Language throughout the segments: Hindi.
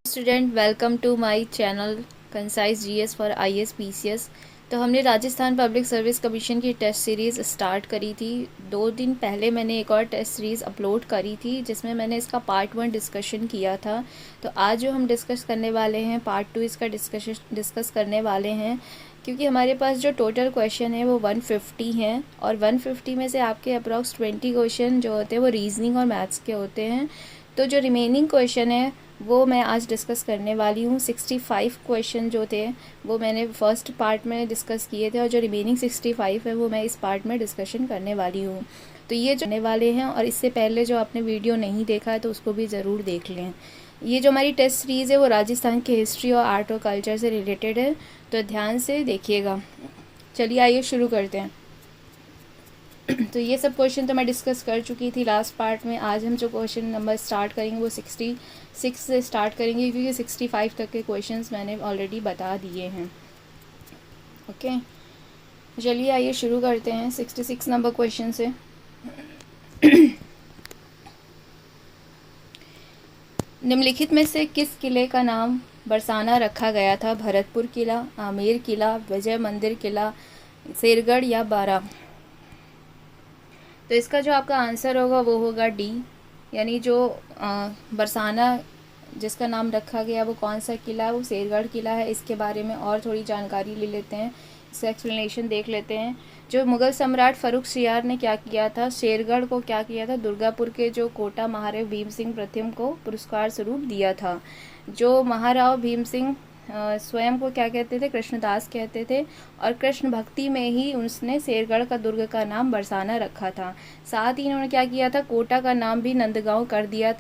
Student welcome to my channel concise GS for IAS PCS. तो हमने राजस्थान पब्लिक सर्विस कमीशन की टेस्ट सीरीज़ स्टार्ट करी थी। 2 दिन पहले मैंने एक और टेस्ट सीरीज़ अपलोड करी थी जिसमें मैंने इसका पार्ट 1 डिस्कशन किया था। तो आज जो हम डिस्कस करने वाले हैं पार्ट 2 इसका डिस्कस करने वाले हैं, क्योंकि हमारे पास जो टोटल क्वेश्चन है वो 150 हैं और 150 में से आपके अप्रॉक्स 20 क्वेश्चन जो होते हैं वो रीजनिंग और मैथ्स के होते हैं। तो जो रिमेनिंग क्वेश्चन है वो मैं आज डिस्कस करने वाली हूँ। 65 क्वेश्चन जो थे वो मैंने फर्स्ट पार्ट में डिस्कस किए थे और जो रिमेनिंग 65 है वो मैं इस पार्ट में डिस्कशन करने वाली हूँ। तो ये जो करने वाले हैं, और इससे पहले जो आपने वीडियो नहीं देखा है तो उसको भी ज़रूर देख लें। ये जो हमारी टेस्ट सीरीज़ है वो राजस्थान की हिस्ट्री और आर्ट और कल्चर से रिलेटेड है, तो ध्यान से देखिएगा। चलिए आइए शुरू करते हैं। तो ये सब क्वेश्चन तो मैं डिस्कस कर चुकी थी लास्ट पार्ट में। आज हम जो क्वेश्चन नंबर स्टार्ट करेंगे वो 66 से स्टार्ट करेंगे, क्योंकि 65 तक के क्वेश्चंस मैंने ऑलरेडी बता दिए हैं। ओके, चलिए आइए शुरू करते हैं 66 नंबर क्वेश्चन से। निम्नलिखित में से किस किले का नाम बरसाना रखा गया था? भरतपुर किला, आमेर किला, विजय मंदिर किला, शेरगढ़ या बारा? तो इसका जो आपका आंसर होगा वो होगा डी, यानी जो बरसाना जिसका नाम रखा गया वो कौन सा किला है? वो शेरगढ़ किला है। इसके बारे में और थोड़ी जानकारी ले लेते हैं, इसका एक्सप्लेनेशन देख लेते हैं। जो मुग़ल सम्राट फ़र्रुखसियार ने क्या किया था? शेरगढ़ को क्या किया था? दुर्गापुर के जो कोटा महाराव भीम सिंह प्रथम को पुरस्कार स्वरूप दिया था। जो महाराव भीम सिंह स्वयं को क्या कहते थे? कृष्णदास कहते थे, और कृष्ण भक्ति में ही उसने शेरगढ़ का दुर्ग का नाम बरसाना रखा था। साथ ही इन्होंने क्या किया था? कोटा का नाम भी नंदगांव कर दिया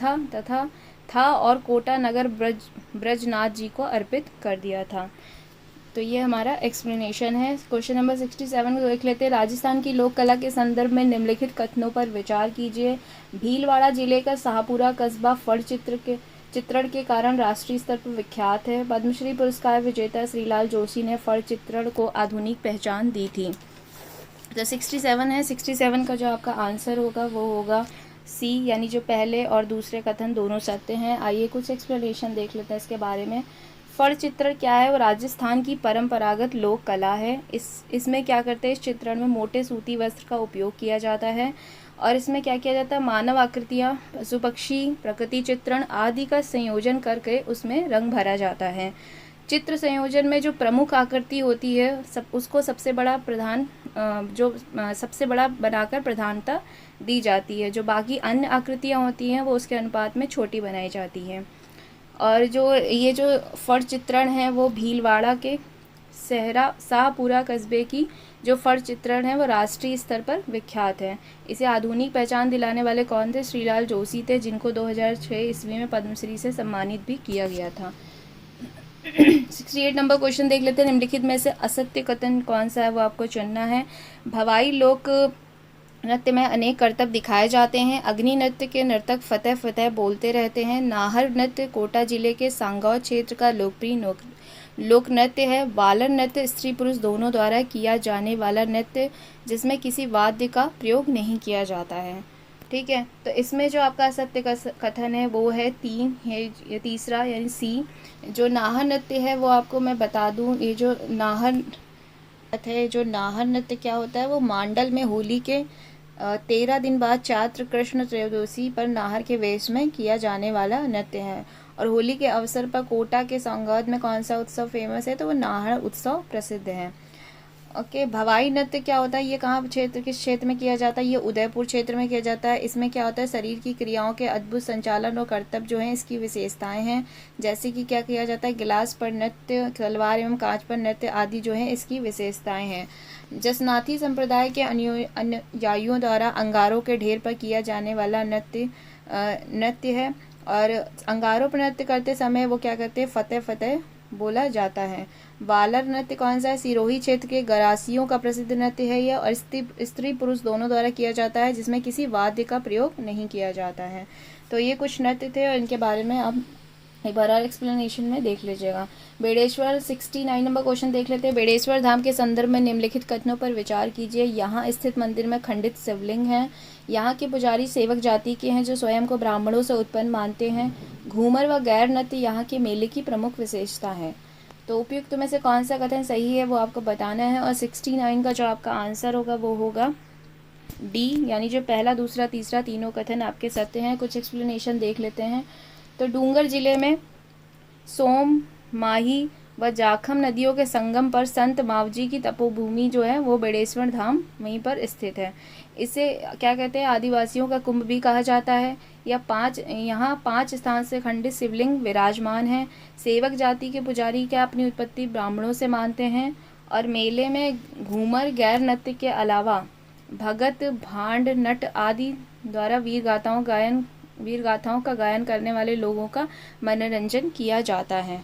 था और कोटा नगर ब्रजनाथ जी को अर्पित कर दिया था। तो ये हमारा एक्सप्लेनेशन है। क्वेश्चन नंबर 67 को देख लेते हैं। राजस्थान की लोक कला के संदर्भ में निम्नलिखित कथनों पर विचार कीजिए। भीलवाड़ा जिले का शाहपुरा कस्बा फड़ चित्रण के कारण राष्ट्रीय स्तर पर विख्यात है। पद्मश्री पुरस्कार विजेता श्रीलाल जोशी ने फड़ चित्रण को आधुनिक पहचान दी थी। तो 67 है। 67 का जो आपका आंसर होगा वो होगा सी, यानी जो पहले और दूसरे कथन दोनों सत्य हैं। आइए कुछ एक्सप्लेनेशन देख लेते हैं इसके बारे में। फड़ चित्रण क्या है? वो राजस्थान की परंपरागत लोक कला है। इसमें क्या करते हैं? इस चित्रण में मोटे सूती वस्त्र का उपयोग किया जाता है और इसमें क्या किया जाता है? मानव आकृतियाँ, पशु पक्षी, प्रकृति चित्रण आदि का संयोजन करके उसमें रंग भरा जाता है। चित्र संयोजन में जो प्रमुख आकृति होती है उसको सबसे बड़ा बनाकर प्रधानता दी जाती है। जो बाकी अन्य आकृतियाँ होती हैं वो उसके अनुपात में छोटी बनाई जाती हैं। और ये जो फड़ चित्रण है वो भीलवाड़ा के शाहपुरा कस्बे की जो फड़ चित्रण है वो राष्ट्रीय स्तर पर विख्यात है। इसे आधुनिक पहचान दिलाने वाले कौन थे? श्रीलाल जोशी थे, जिनको 2006 ईस्वी में पद्मश्री से सम्मानित भी किया गया था। 68 नंबर क्वेश्चन देख लेते हैं। निम्नलिखित में से असत्य कथन कौन सा है वो आपको चुनना है। भवाई लोक नृत्य में अनेक करतब दिखाए जाते हैं। अग्नि नृत्य के नर्तक फतेह फतेह बोलते रहते हैं। नाहर नृत्य कोटा जिले के सांगौर क्षेत्र का लोकप्रिय लोक नृत्य है। वालर नृत्य स्त्री पुरुष दोनों द्वारा किया जाने वाला नृत्य जिसमें किसी वाद्य का प्रयोग नहीं किया जाता है। ठीक है, तो इसमें जो आपका असत्य कथन है वो है 3 है, ये तीसरा यानी सी। जो नाहर नृत्य है वो आपको मैं बता दूं, ये जो नाहर नृत्य क्या होता है? वो मांडल में होली के 13 दिन बाद चैत्र कृष्ण त्रयोदशी पर नाहर के वेश में किया जाने वाला नृत्य है। और होली के अवसर पर कोटा के सांगौद में कौन सा उत्सव फेमस है? तो वो नाहर उत्सव प्रसिद्ध है। ओके, भवाई नृत्य क्या होता है? ये किस क्षेत्र में किया जाता है? ये उदयपुर क्षेत्र में किया जाता है। इसमें क्या होता है? शरीर की क्रियाओं के अद्भुत संचालन और करतब जो हैं इसकी विशेषताएं हैं। जैसे कि क्या किया जाता है? गिलास पर नृत्य, तलवार एवं कांच पर नृत्य आदि जो हैं इसकी विशेषताएं हैं। जसनाथी संप्रदाय के अनुयायियों द्वारा अंगारों के ढेर पर किया जाने वाला नृत्य है। और अंगारों पर नृत्य करते समय वो क्या करते हैं? फतेह फतेह बोला जाता है। वालर नृत्य कौन सा है? सिरोही क्षेत्र के गरासियों का प्रसिद्ध नृत्य है यह, और स्त्री पुरुष दोनों द्वारा किया जाता है जिसमें किसी वाद्य का प्रयोग नहीं किया जाता है। तो ये कुछ नृत्य थे और इनके बारे में अब एक बार और एक्सप्लेनेशन में देख लीजिएगा। बेड़ेश्वर 69 नंबर क्वेश्चन देख लेते हैं। बेड़ेश्वर धाम के संदर्भ में निम्नलिखित कथनों पर विचार कीजिए। यहाँ स्थित मंदिर में खंडित शिवलिंग हैं। यहाँ के पुजारी सेवक जाति के हैं जो स्वयं को ब्राह्मणों से उत्पन्न मानते हैं। घूमर व गैर नृत्य यहाँ के मेले की प्रमुख विशेषता है। तो उपयुक्त में से कौन सा कथन सही है वो आपको बताना है। और 69 का जो आपका आंसर होगा वो होगा डी, यानी जो पहला, दूसरा, तीसरा तीनों कथन आपके सत्य हैं। कुछ एक्सप्लेनेशन देख लेते हैं। तो डूंगर जिले में सोम, माही व जाखम नदियों के संगम पर संत मावजी की तपोभूमि जो है वो बेड़ेश्वर धाम वहीं पर स्थित है। इसे क्या कहते हैं, आदिवासियों का कुंभ भी कहा जाता है। यहाँ पांच स्थान से खंडित शिवलिंग विराजमान हैं। सेवक जाति के पुजारी क्या अपनी उत्पत्ति ब्राह्मणों से मानते हैं। और मेले में घूमर, गैर नृत्य के अलावा भगत, भांड, नट आदि द्वारा वीर गाथाओं का गायन करने वाले लोगों का मनोरंजन किया जाता है।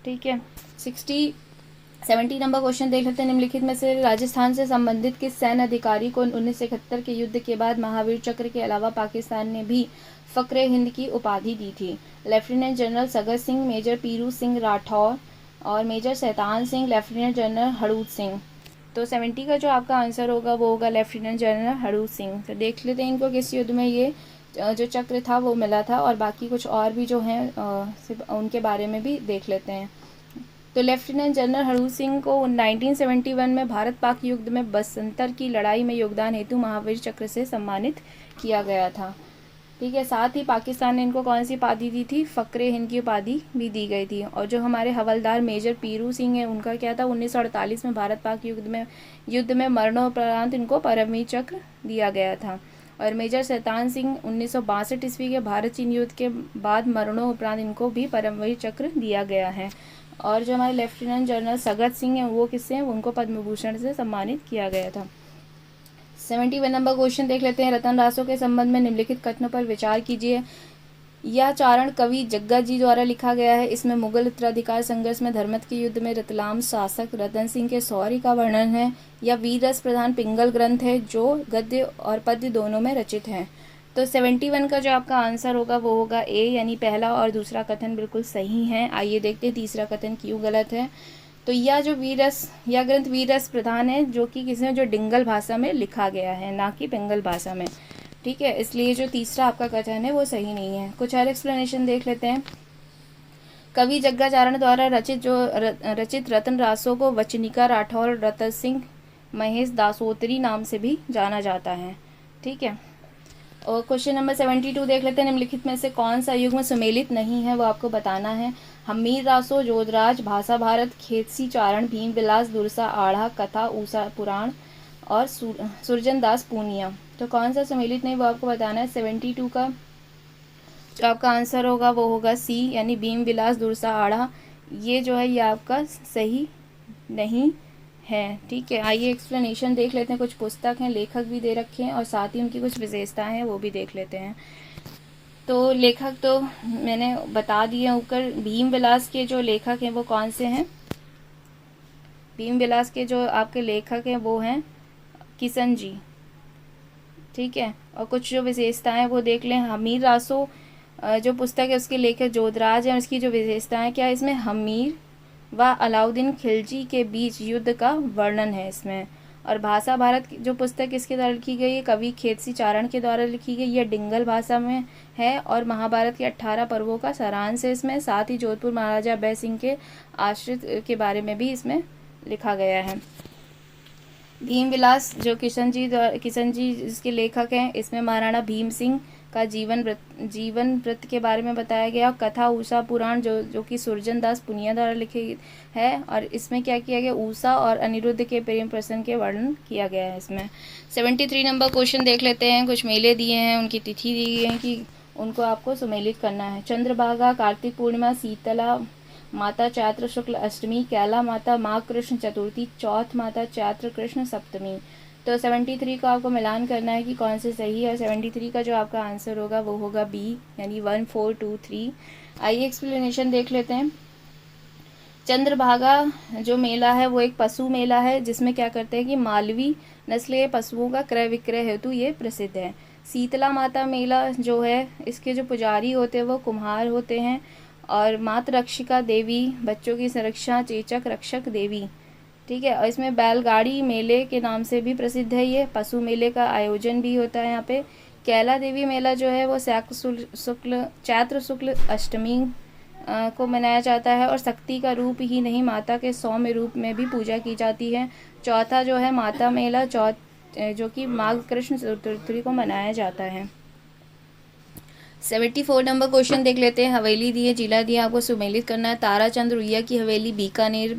ठीक है। 70 नंबर क्वेश्चन देख लेते हैं। निम्नलिखित में से राजस्थान से संबंधित किस सैन्य अधिकारी को 1971 के युद्ध के बाद महावीर चक्र के अलावा पाकिस्तान ने भी फक्रे हिंद की उपाधि दी थी। Lieutenant general Sagat Singh, major Piru Singh Rathore और major Shaitan Singh, lieutenant general Hanut Singh. तो 70 का जो आपका आंसर होगा वो होगा लेफ्टिनेंट जनरल हड़ूत सिंह। तो देख लेते हैं इनको किस युद्ध में ये जो चक्र था वो मिला था, और बाकी कुछ और भी जो हैं उनके बारे में भी देख लेते हैं। तो लेफ्टिनेंट जनरल हड़ूत सिंह को 1971 में भारत पाक युद्ध में बसंतर की लड़ाई में योगदान हेतु महावीर चक्र से सम्मानित किया गया था। ठीक है। साथ ही पाकिस्तान ने इनको कौन सी उपाधि दी थी, फक्रे हिंद की उपाधि भी दी गई थी। और जो हमारे हवलदार मेजर पीरू सिंह हैं उनका क्या था, 1948 में भारत पाक युद्ध में मरणोपरांत इनको परमवीर चक्र दिया गया था। और मेजर शैतान सिंह 1962 ईस्वी के भारत चीन युद्ध के बाद मरणोपरांत इनको भी परमवीर चक्र दिया गया है। और जो हमारे लेफ्टिनेंट जनरल सगत सिंह हैं वो किससे हैं, उनको पद्म भूषण से सम्मानित किया गया था। 71 नंबर क्वेश्चन देख लेते हैं। रतन रासो के संबंध में निम्नलिखित कथनों पर विचार कीजिए। यह चारण कवि जग्गा जी द्वारा लिखा गया है। इसमें मुगल उत्तराधिकार संघर्ष में धर्मत के युद्ध में रतलाम शासक रतन सिंह के शौर्य का वर्णन है। यह वीर रस प्रधान पिंगल ग्रंथ है जो गद्य और पद्य दोनों में रचित है। तो 71 का जो आपका आंसर होगा वो होगा ए, यानी पहला और दूसरा कथन बिल्कुल सही है। आइए देखते हैं तीसरा कथन क्यों गलत है। तो यह ग्रंथ वीर रस प्रधान है जो कि किसी जो डिंगल भाषा में लिखा गया है, ना कि पिंगल भाषा में। ठीक है, इसलिए जो तीसरा आपका कथन है वो सही नहीं है। कुछ और एक्सप्लेनेशन देख लेते हैं। कवि जग्गाचारण द्वारा रचित रतन रासो को वचनिका राठौर रतन सिंह महेश दासोतरी नाम से भी जाना जाता है। ठीक है। और क्वेश्चन नंबर 72 देख लेते हैं। निम्नलिखित में से कौन सा युग्म सुमेलित नहीं है वो आपको बताना है। हमीर रासो, जोधराज, भाषा भारत, खेतसी चारण, भीम विलास, दुरसा आढ़ा, कथा ऊषा पुराण और सुरजन दास पूनिया। तो कौन सा सम्मिलित नहीं वो आपको बताना है। 72 का जो आपका आंसर होगा वो होगा सी, यानी भीम विलास दुरसा आढ़ा। ये जो है ये आपका सही नहीं है। ठीक है। आइए एक्सप्लेनेशन देख लेते हैं। कुछ पुस्तक हैं, लेखक भी दे रखे हैं और साथ ही उनकी कुछ विशेषताएं हैं वो भी देख लेते हैं। तो लेखक तो मैंने बता दिए ऊपर। भीम विलास के जो लेखक हैं वो कौन से हैं, भीम विलास के जो आपके लेखक हैं वो हैं किशन जी। ठीक है। और कुछ जो विशेषताएं वो देख लें। हमीर रासो जो पुस्तक है उसके लेखक जोधराज हैं। उसकी जो विशेषताएं क्या है, इसमें हमीर व अलाउद्दीन खिलजी के बीच युद्ध का वर्णन है इसमें। और भाषा भारत जो पुस्तक इसके द्वारा लिखी गई है कवि खेतसी चारण के द्वारा लिखी गई, यह डिंगल भाषा में है। और महाभारत के 18 पर्वों का सारांश है इसमें। साथ ही जोधपुर महाराजा अभय सिंह के आश्रित के बारे में भी इसमें लिखा गया है। भीम विलास जो किशन जी इसके लेखक हैं, इसमें महाराणा भीम सिंह का जीवन वृत्त के बारे में बताया गया। कथा ऊषा पुराण जो कि सुरजन दास पुनिया द्वारा लिखी है, और इसमें क्या किया गया, ऊषा और अनिरुद्ध के प्रेम प्रसंग के वर्णन किया गया है इसमें। 73 नंबर क्वेश्चन देख लेते हैं। कुछ मेले दिए हैं, उनकी तिथि दी गई है कि उनको आपको सुमेलित करना है। चंद्रभागा, कार्तिक पूर्णिमा, शीतला माता चैत्र शुक्ल अष्टमी, कैला माता माघ कृष्ण चतुर्थी, चौथ माता चैत्र कृष्ण सप्तमी। तो 73 को आपको मिलान करना है कि कौन से सही है। 73 का जो आपका आंसर होगा वो होगा बी, यानी 1423। आइए एक्सप्लेनेशन देख लेते हैं। चंद्रभागा जो मेला है वो एक पशु मेला है जिसमें क्या करते हैं कि मालवी नस्ल के पशुओं का क्रय विक्रय हेतु ये प्रसिद्ध है। शीतला माता मेला जो है इसके जो पुजारी होते हैं वो कुम्हार होते हैं। और मातृ रक्षिका देवी, बच्चों की संरक्षा चेचक रक्षक देवी, ठीक है। और इसमें बैलगाड़ी मेले के नाम से भी प्रसिद्ध है ये। पशु मेले का आयोजन भी होता है यहाँ पे। कैला देवी मेला जो है वो चैत्र शुक्ल अष्टमी को मनाया जाता है और शक्ति का रूप ही नहीं, माता के सौम्य रूप में भी पूजा की जाती है। चौथा जो है माता मेला जो कि माघ कृष्ण चतुर्थी को मनाया जाता है। 74 नंबर क्वेश्चन देख लेते हैं। हवेली दी है, जिला दिया, आपको सुमेलित करना है। ताराचंद रुइया की हवेली बीकानेर,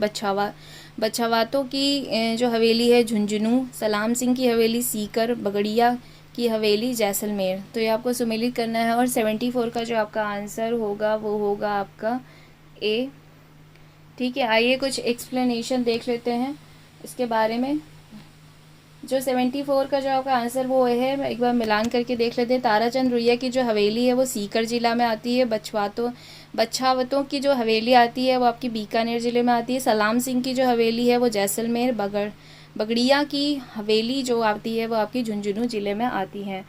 बछावातों की जो हवेली है झुंझुनू, सलाम सिंह की हवेली सीकर, बगड़िया की हवेली जैसलमेर। तो ये आपको सुमेलित करना है। और 74 का जो आपका आंसर होगा वो होगा आपका ए, ठीक है। आइए कुछ एक्सप्लेनेशन देख लेते हैं इसके बारे में। जो 74 का जो आपका आंसर वो है, एक बार मिलान करके देख लेते हैं। ताराचंद रुइया की जो हवेली है वो सीकर जिला में आती है। बछावतों की जो हवेली आती है वो आपकी बीकानेर ज़िले में आती है। सलाम सिंह की जो हवेली है वो जैसलमेर, बगड़िया की हवेली जो आती है वो आपकी झुंझुनू ज़िले में आती है।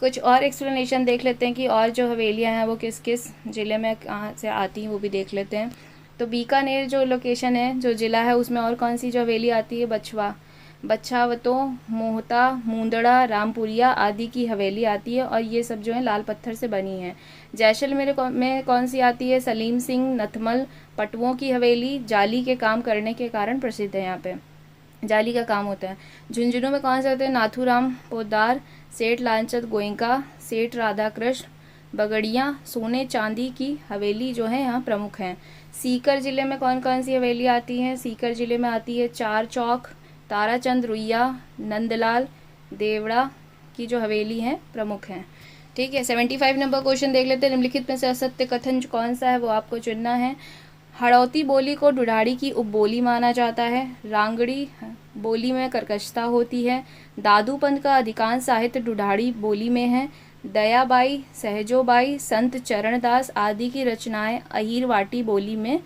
कुछ और एक्सप्लेनेशन देख लेते हैं कि और जो हवेलियां हैं वो किस किस ज़िले में कहाँ से आती हैं, वो भी देख लेते हैं। तो बीकानेर जो लोकेशन है, जो ज़िला है, उसमें और कौन सी जो हवेली आती है, बछावतों, मोहता, मुंदड़ा, रामपुरिया आदि की हवेली आती है और ये सब जो है लाल पत्थर से बनी है। जैसलमेर में कौन सी आती है, सलीम सिंह नथमल पटुओं की हवेली, जाली के काम करने के कारण प्रसिद्ध है, यहाँ पे जाली का काम होता है। झुंझुनू में कौन से होते हैं, नाथूराम पोद्दार, सेठ लालचंद गोयनका, सेठ राधाकृष्ण, बगड़िया सोने चांदी की हवेली जो है यहाँ प्रमुख हैं। सीकर जिले में कौन कौन सी हवेली आती हैं, सीकर जिले में आती है चार चौक, ताराचंद रुइया, नंदलाल देवड़ा की जो हवेली हैं प्रमुख हैं, ठीक है। 75 नंबर क्वेश्चन देख लेते हैं। निम्नलिखित में से असत्य कथन कौन सा है वो आपको चुनना है। हड़ौती बोली को ढूढ़ाड़ी की उपबोली माना जाता है। रांगड़ी बोली में कर्कशता होती है। दादूपंत का अधिकांश साहित्य ढूढ़ाड़ी बोली में है। दयाबाई, सहजोबाई, संत चरणदास आदि की रचनाएं अहीरवाटी बोली में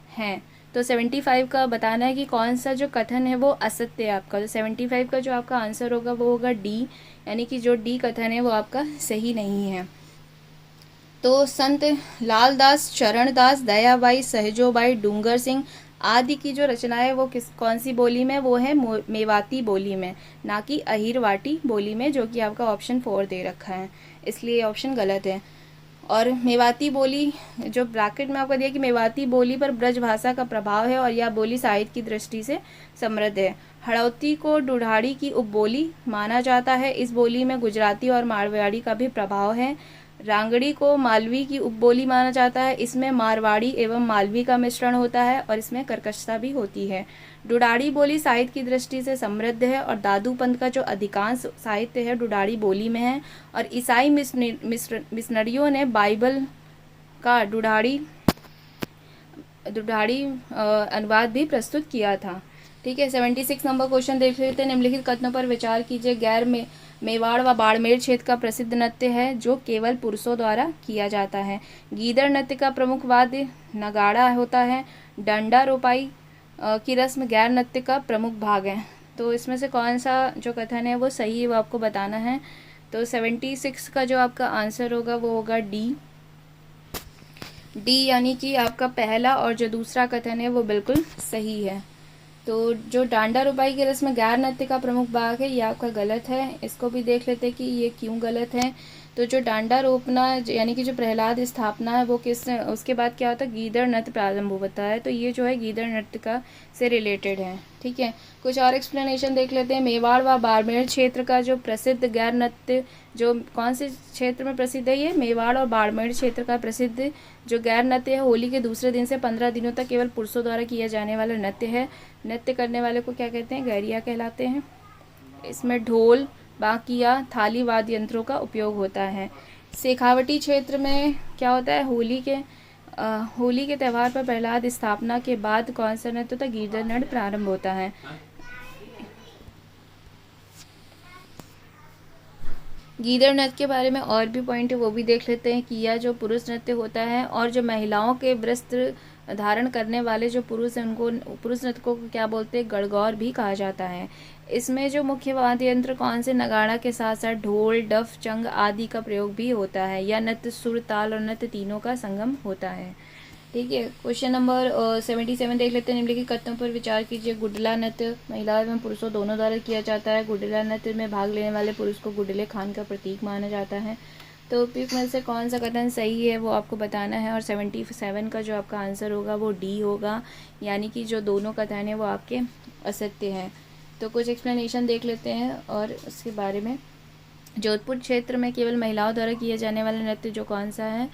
हैं। तो 75 का बताना है कि कौन सा जो कथन है वो असत्य है आपका। तो 75 का जो आपका आंसर होगा वो होगा डी, यानी कि जो डी कथन है वो आपका सही नहीं है। तो संत लालदास, चरणदास, दयाबाई, सहजोबाई, डूंगर सिंह आदि की जो रचनाएं वो कौन सी बोली में, वो है मेवाती बोली में, ना कि अहीरवाटी बोली में, जो कि आपका ऑप्शन 4 दे रखा है, इसलिए ऑप्शन गलत है। और मेवाती बोली जो ब्रैकेट में आपको दिया कि मेवाती बोली पर ब्रज भाषा का प्रभाव है और यह बोली साहित्य की दृष्टि से समृद्ध है। हड़ौती को ढूढ़ाड़ी की उपबोली माना जाता है। इस बोली में गुजराती और मारवाड़ी का भी प्रभाव है। रांगड़ी को मालवी की उपबोली माना जाता है। इसमें मारवाड़ी एवं मालवी का मिश्रण होता है और इसमें कर्कशता भी होती है। ढूढ़ाड़ी बोली साहित्य की दृष्टि से समृद्ध है और दादूपंत का जो अधिकांश साहित्य है ढूढ़ाड़ी बोली में है। और ईसाई मिशनरियों ने बाइबल का ढूढ़ाड़ी अनुवाद भी प्रस्तुत किया था, ठीक है। 76 नंबर क्वेश्चन देख लेते हैं। निम्नलिखित कथनों पर विचार कीजिए। गैर में मेवाड़ व बाड़मेर क्षेत्र का प्रसिद्ध नृत्य है जो केवल पुरुषों द्वारा किया जाता है। गीदड़ नृत्य का प्रमुख वाद्य नगाड़ा होता है। डंडा रोपाई की रस्म गैर नृत्य का प्रमुख भाग है। तो इसमें से कौन सा जो कथन है वो सही है वो आपको बताना है। तो 76 का जो आपका आंसर होगा वो होगा डी, यानी कि आपका पहला और जो दूसरा कथन है वो बिल्कुल सही है। तो जो डांडा रुपाई की रस्म गैर नृत्य का प्रमुख भाग है ये आपका गलत है। इसको भी देख लेते हैं कि ये क्यों गलत है। तो जो डांडा रोपना यानी कि जो प्रहलाद स्थापना है वो उसके बाद क्या होता है, गीदड़ नृत्य प्रारंभ होता है। तो ये जो है गीदड़ नृत्य का से रिलेटेड है, ठीक है। कुछ और एक्सप्लेनेशन देख लेते हैं। मेवाड़ व बाड़मेर क्षेत्र का जो प्रसिद्ध गैर नृत्य जो कौन से क्षेत्र में प्रसिद्ध है, ये मेवाड़ और बाड़मेर क्षेत्र का प्रसिद्ध जो गैर नृत्य है होली के दूसरे दिन से 15 दिनों तक केवल पुरुषों द्वारा किया जाने वाला नृत्य है। नृत्य करने वाले को क्या कहते हैं, गैरिया कहलाते हैं। इसमें ढोल, बाकिया, थाली वाद्य यंत्रों का उपयोग होता है। शेखावटी क्षेत्र में क्या होता है, होली के त्यौहार पर प्रहलाद स्थापना के बाद कौन सा नृत्य होता है, गीदड़ नृत्य प्रारंभ होता है। गीदड़ नृत्य के बारे में और भी पॉइंट है वो भी देख लेते हैं कि यह जो पुरुष नृत्य होता है और जो महिलाओं के वस्त्र धारण करने वाले जो पुरुष हैं उनको पुरुष नृत्य को क्या बोलते हैं, गणगौर भी कहा जाता है। इसमें जो मुख्य वाद्य यंत्र कौन से, नगाड़ा के साथ साथ ढोल, डफ, चंग आदि का प्रयोग भी होता है। यह नृत्य सुर, ताल और नृत्य तीनों का संगम होता है, ठीक है। क्वेश्चन नंबर 77 देख लेते हैं। निम्नलिखित कथनों पर विचार कीजिए। गुडला नृत्य महिला एवं पुरुषों दोनों द्वारा किया जाता है। गुडला नृत्य में भाग लेने वाले पुरुष को गुडले खान का प्रतीक माना जाता है। तो उपयुक्त में से कौन सा कथन सही है वो आपको बताना है। और 77 का जो आपका आंसर होगा वो डी होगा, यानी कि जो दोनों कथन हैं वो आपके असत्य हैं। तो कुछ एक्सप्लेनेशन देख लेते हैं और उसके बारे में। जोधपुर क्षेत्र में केवल महिलाओं द्वारा किए जाने वाला नृत्य जो कौन सा है,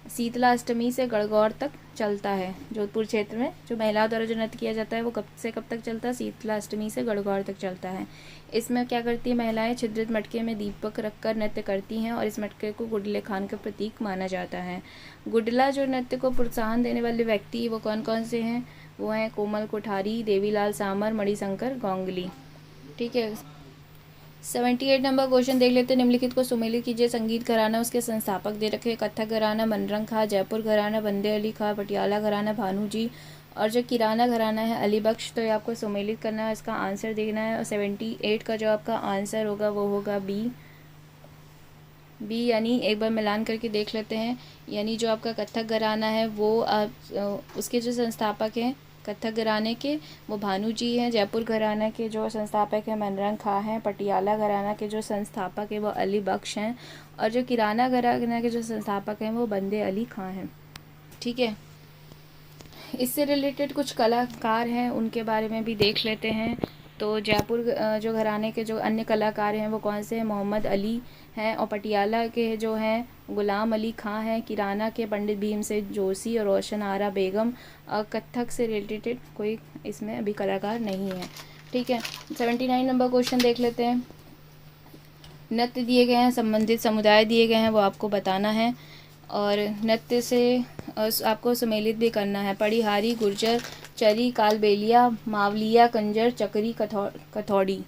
शीतला अष्टमी से गणगौर तक चलता है। जोधपुर क्षेत्र में जो महिलाओं द्वारा जो नृत्य किया जाता है वो कब से कब तक चलता है, शीतला अष्टमी से गणगौर तक चलता है। इसमें क्या करती है महिलाएं, छिद्रित मटके में दीपक रखकर नृत्य करती हैं और इस मटके को गुडले खान का प्रतीक माना जाता है। गुडला जो नृत्य को प्रोत्साहन देने वाले व्यक्ति वो कौन कौन से हैं, वो हैं कोमल कोठारी, देवीलाल सामर, मणिशंकर गोंगली। ठीक है। 78 नंबर क्वेश्चन देख लेते हैं। निम्नलिखित को सुमेलित कीजिए। संगीत घराना उसके संस्थापक दे रखे। कथक घराना मनरंग खां, जयपुर घराना बंदे अली खां, पटियाला घराना भानु जी, और जो किराना घराना है अली बख्श। तो ये आपको सुमेलित करना है, इसका आंसर देखना है। और 78 का जो आपका आंसर होगा वो होगा बी। यानी एक बार मिलान करके देख लेते हैं। यानी जो आपका कथक घराना है वो उसके जो संस्थापक हैं कथक घराने के वो भानु जी हैं। जयपुर घराना के जो संस्थापक हैं मनरंग खां हैं। पटियाला घराना के जो संस्थापक हैं वो अली बख्श हैं। और जो किराना घराना के जो संस्थापक हैं वो बंदे अली खां हैं। ठीक है। इससे रिलेटेड कुछ कलाकार हैं उनके बारे में भी देख लेते हैं। तो जयपुर जो घराने के जो अन्य कलाकार हैं वो कौन से हैं, मोहम्मद अली हैं। और पटियाला के जो हैं गुलाम अली खां हैं। किराना के पंडित भीमसेन जोशी और रोशन आरा बेगम। और कथक से रिलेटेड कोई इसमें अभी कलाकार नहीं है। ठीक है। 79 नंबर क्वेश्चन देख लेते हैं। नृत्य दिए गए हैं, संबंधित समुदाय दिए गए हैं, वो आपको बताना है। और नृत्य से आपको सुमेलित भी करना है। पड़िहारी, गुर्जर, चरी, कालबेलिया, मावलिया, कंजर, चकरी, कथौड़ी।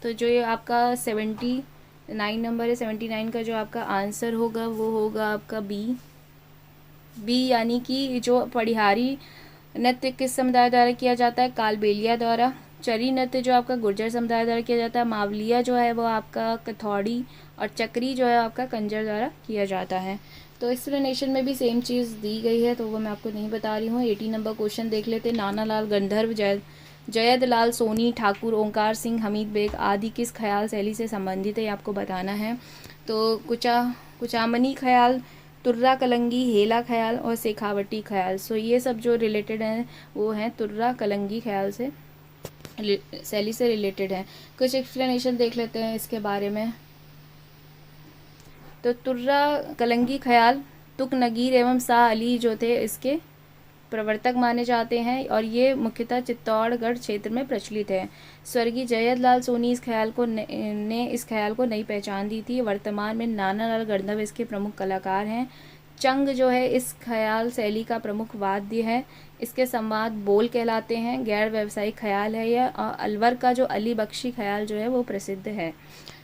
तो जो ये आपका 79 नंबर है, 79 का जो आपका आंसर होगा वो होगा आपका बी, यानी कि जो पड़िहारी नृत्य किस समुदाय द्वारा किया जाता है, कालबेलिया द्वारा। चरी नृत्य जो आपका गुर्जर समुदाय द्वारा किया जाता है। मावलिया जो है वो आपका कथौड़ी, और चक्री जो है आपका कंजर द्वारा किया जाता है। तो एक्सप्लेनेशन में भी सेम चीज़ दी गई है तो वो मैं आपको नहीं बता रही हूँ। 80 नंबर क्वेश्चन देख लेते हैं। नाना लाल गंधर्व, जयद लाल सोनी, ठाकुर ओंकार सिंह, हमीद बेग आदि किस ख्याल शैली से संबंधित है, आपको बताना है। तो कुचामनी ख्याल, तुर्रा कलंगी, हेला ख्याल और शेखावटी ख्याल। सो ये सब जो रिलेटेड हैं वो हैं तुर्रा कलंगी ख्याल से शैली से रिलेटेड है। कुछ एक्सप्लेनेशन देख लेते हैं इसके बारे में। तो तुर्रा कलंगी ख्याल तुक नगीर एवं शाह अली जो थे इसके प्रवर्तक माने जाते हैं और ये मुख्यतः चित्तौड़गढ़ क्षेत्र में प्रचलित है। स्वर्गीय जयद लाल सोनी इस ख्याल को इस ख्याल को नई पहचान दी थी। वर्तमान में नाना लाल गंधर्व इसके प्रमुख कलाकार हैं। चंग जो है इस ख्याल शैली का प्रमुख वाद्य है। इसके संवाद बोल कहलाते हैं। गैर व्यावसायिक ख्याल है यह। और अलवर का जो अली बख्शी ख्याल जो है वो प्रसिद्ध है।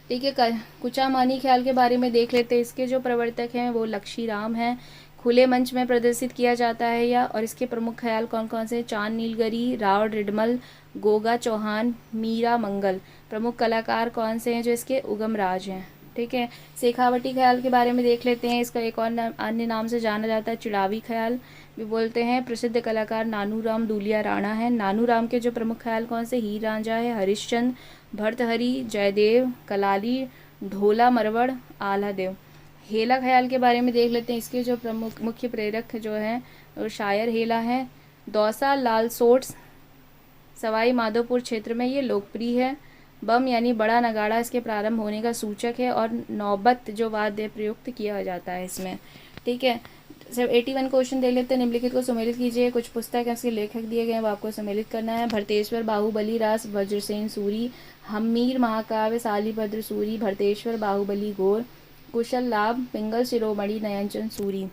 ठीक है। कुचामानी ख्याल के बारे में देख लेते हैं। इसके जो प्रवर्तक हैं वो लक्ष्मी राम हैं। खुले मंच में प्रदर्शित किया जाता है यह। और इसके प्रमुख ख्याल कौन कौन से, चांद नीलगरी, राव रिडमल, गोगा चौहान, मीरा मंगल। प्रमुख कलाकार कौन से हैं जो इसके उगम राज हैं। ठीक है। शेखावटी ख्याल के बारे में देख लेते हैं। इसका एक और अन्य नाम से जाना जाता है चिड़ावी ख्याल भी बोलते हैं। प्रसिद्ध कलाकार नानू राम दूलिया राणा है। नानू राम के जो प्रमुख ख्याल कौन से, हीर रांझा है, हरिश्चंद्र, भर्तहरि, जयदेव, कलाली, ढोला मरवड़, आल्हा देव। हेला ख्याल के बारे में देख लेते हैं। इसके जो प्रमुख मुख्य प्रेरक जो हैं वो शायर हेला हैं। दौसा, लालसोट, सवाई माधोपुर क्षेत्र में ये लोकप्रिय है। बम यानी बड़ा नगाड़ा इसके प्रारंभ होने का सूचक है। और नौबत जो वाद्य प्रयुक्त किया जाता है इसमें। ठीक है। सब 81 क्वेश्चन देख लेते हैं। निम्नलिखित को सम्मिलित कीजिए। कुछ पुस्तक है उसके लेखक दिए गए हैं वो आपको सम्मिलित करना है। भरतेश्वर बाहुबली रास वज्रसेन सूरी, हम्मीर महाकाव्य शालिभद्र सूरी, भरतेश्वर बाहुबली गौर, कुशल लाभ, पिंगल शिरोमणि नयनचंद सूरी।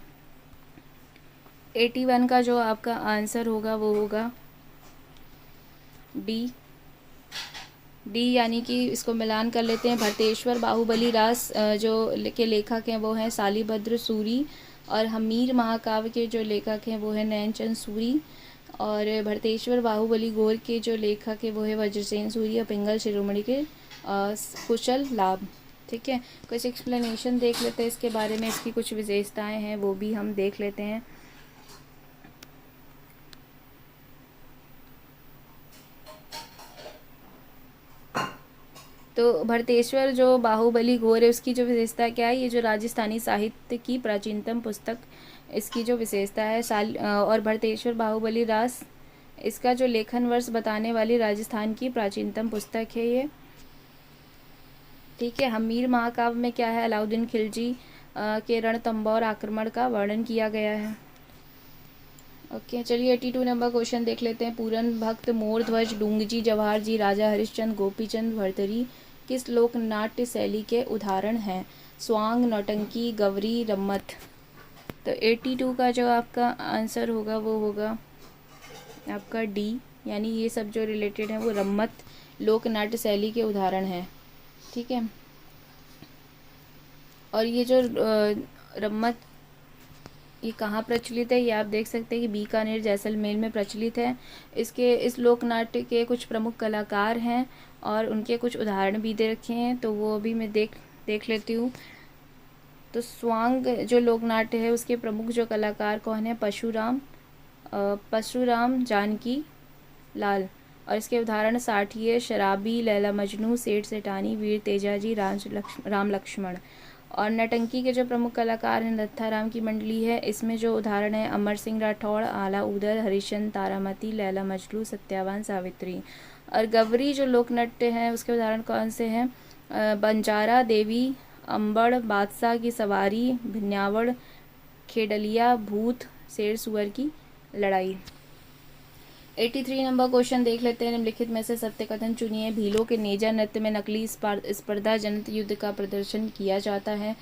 81 का जो आपका आंसर होगा वो होगा डी, यानी कि इसको मिलान कर लेते हैं। भरतेश्वर बाहुबली रास जो के लेखक हैं वो हैं शालिभद्र सूरी। और हमीर महाकाव्य के जो लेखक हैं वो है नयनचंद सूरी। और भरतेश्वर बाहुबली गौर के जो लेखक है वो है वज्रसेन सूरी। और पिंगल शिरोमणि के कुशल लाभ। ठीक है। कुछ एक्सप्लेनेशन देख लेते हैं इसके बारे में। इसकी कुछ विशेषताएं हैं वो भी हम देख लेते हैं। तो भरतेश्वर जो बाहुबली घोर है उसकी जो विशेषता क्या है, ये जो राजस्थानी साहित्य की प्राचीनतम पुस्तक, इसकी जो विशेषता है और भरतेश्वर बाहुबली रास, इसका जो लेखन वर्ष बताने वाली राजस्थान की प्राचीनतम पुस्तक है ये। ठीक है। हमीर महाकाव्य में क्या है, अलाउद्दीन खिलजी के रणथंभौर आक्रमण का वर्णन किया गया है। ओके चलिए 82 नंबर क्वेश्चन देख लेते हैं। पूरन भक्त, मोरध्वज, डूंगजी, जवाहर जी, राजा हरिश्चंद्र, गोपीचंद, भर्तरी किस लोक नाट्य शैली के उदाहरण हैं? स्वांग, नौटंकी, गवरी, रम्मत। तो 82 का जो आपका आंसर होगा वो होगा आपका डी, यानी ये सब जो रिलेटेड है वो रम्मत लोक नाट्य शैली के उदाहरण हैं। ठीक है। और ये जो रम्मत ये कहाँ प्रचलित है, ये आप देख सकते हैं कि बीकानेर जैसलमेर में प्रचलित है। इस लोक नाट्य के कुछ प्रमुख कलाकार हैं और उनके कुछ उदाहरण भी दे रखे हैं, तो वो अभी मैं देख लेती हूँ। तो स्वांग जो लोक नाट्य है उसके प्रमुख जो कलाकार कौन है, परशुराम जानकी लाल। और इसके उदाहरण साठिए, शराबी, लैला मजनू, सेठ सेठानी, वीर तेजाजी, राम लक्ष्मण। और नटंकी के जो प्रमुख कलाकार हैं दत्ताराम की मंडली है, इसमें जो उदाहरण है अमर सिंह राठौड़, आला उदल, हरिश्चंद्र, तारामती, लैला मजनू, सत्यावान, सावित्री। और गवरी जो लोक नृत्य है उसके उदाहरण कौन से हैं, बंजारा देवी, अंबड़, बादशाह की सवारी, भिन्यावड़, खेडलिया, भूत, शेर सुअर की लड़ाई। 83 नंबर क्वेश्चन देख लेते हैं। निम्नलिखित में से सत्य कथन चुनिए। भीलों के नेजा नृत्य में नकली स्पर्धा जनित युद्ध का प्रदर्शन किया जाता है।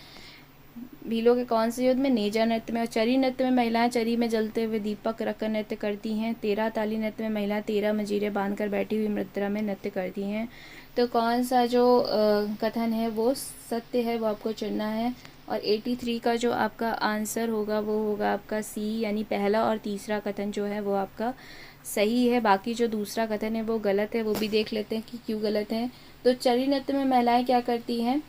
भीलों के कौन से युद्ध में, नेजा नृत्य में। और चरी नृत्य में महिलाएं चरी में जलते हुए दीपक रखकर नृत्य करती हैं। 13 ताली नृत्य में महिलाएं 13 मंजीरे बांधकर बैठी हुई मुद्रा में नृत्य करती हैं। तो कौन सा जो कथन है वो सत्य है वो आपको चुनना है। और 83 का जो आपका आंसर होगा वो होगा आपका सी, यानी पहला और तीसरा कथन जो है वो आपका सही है। बाकी जो दूसरा कथन है वो गलत है, वो भी देख लेते हैं कि क्यों गलत है। तो चरी नृत्य में महिलाएं क्या करती हैं,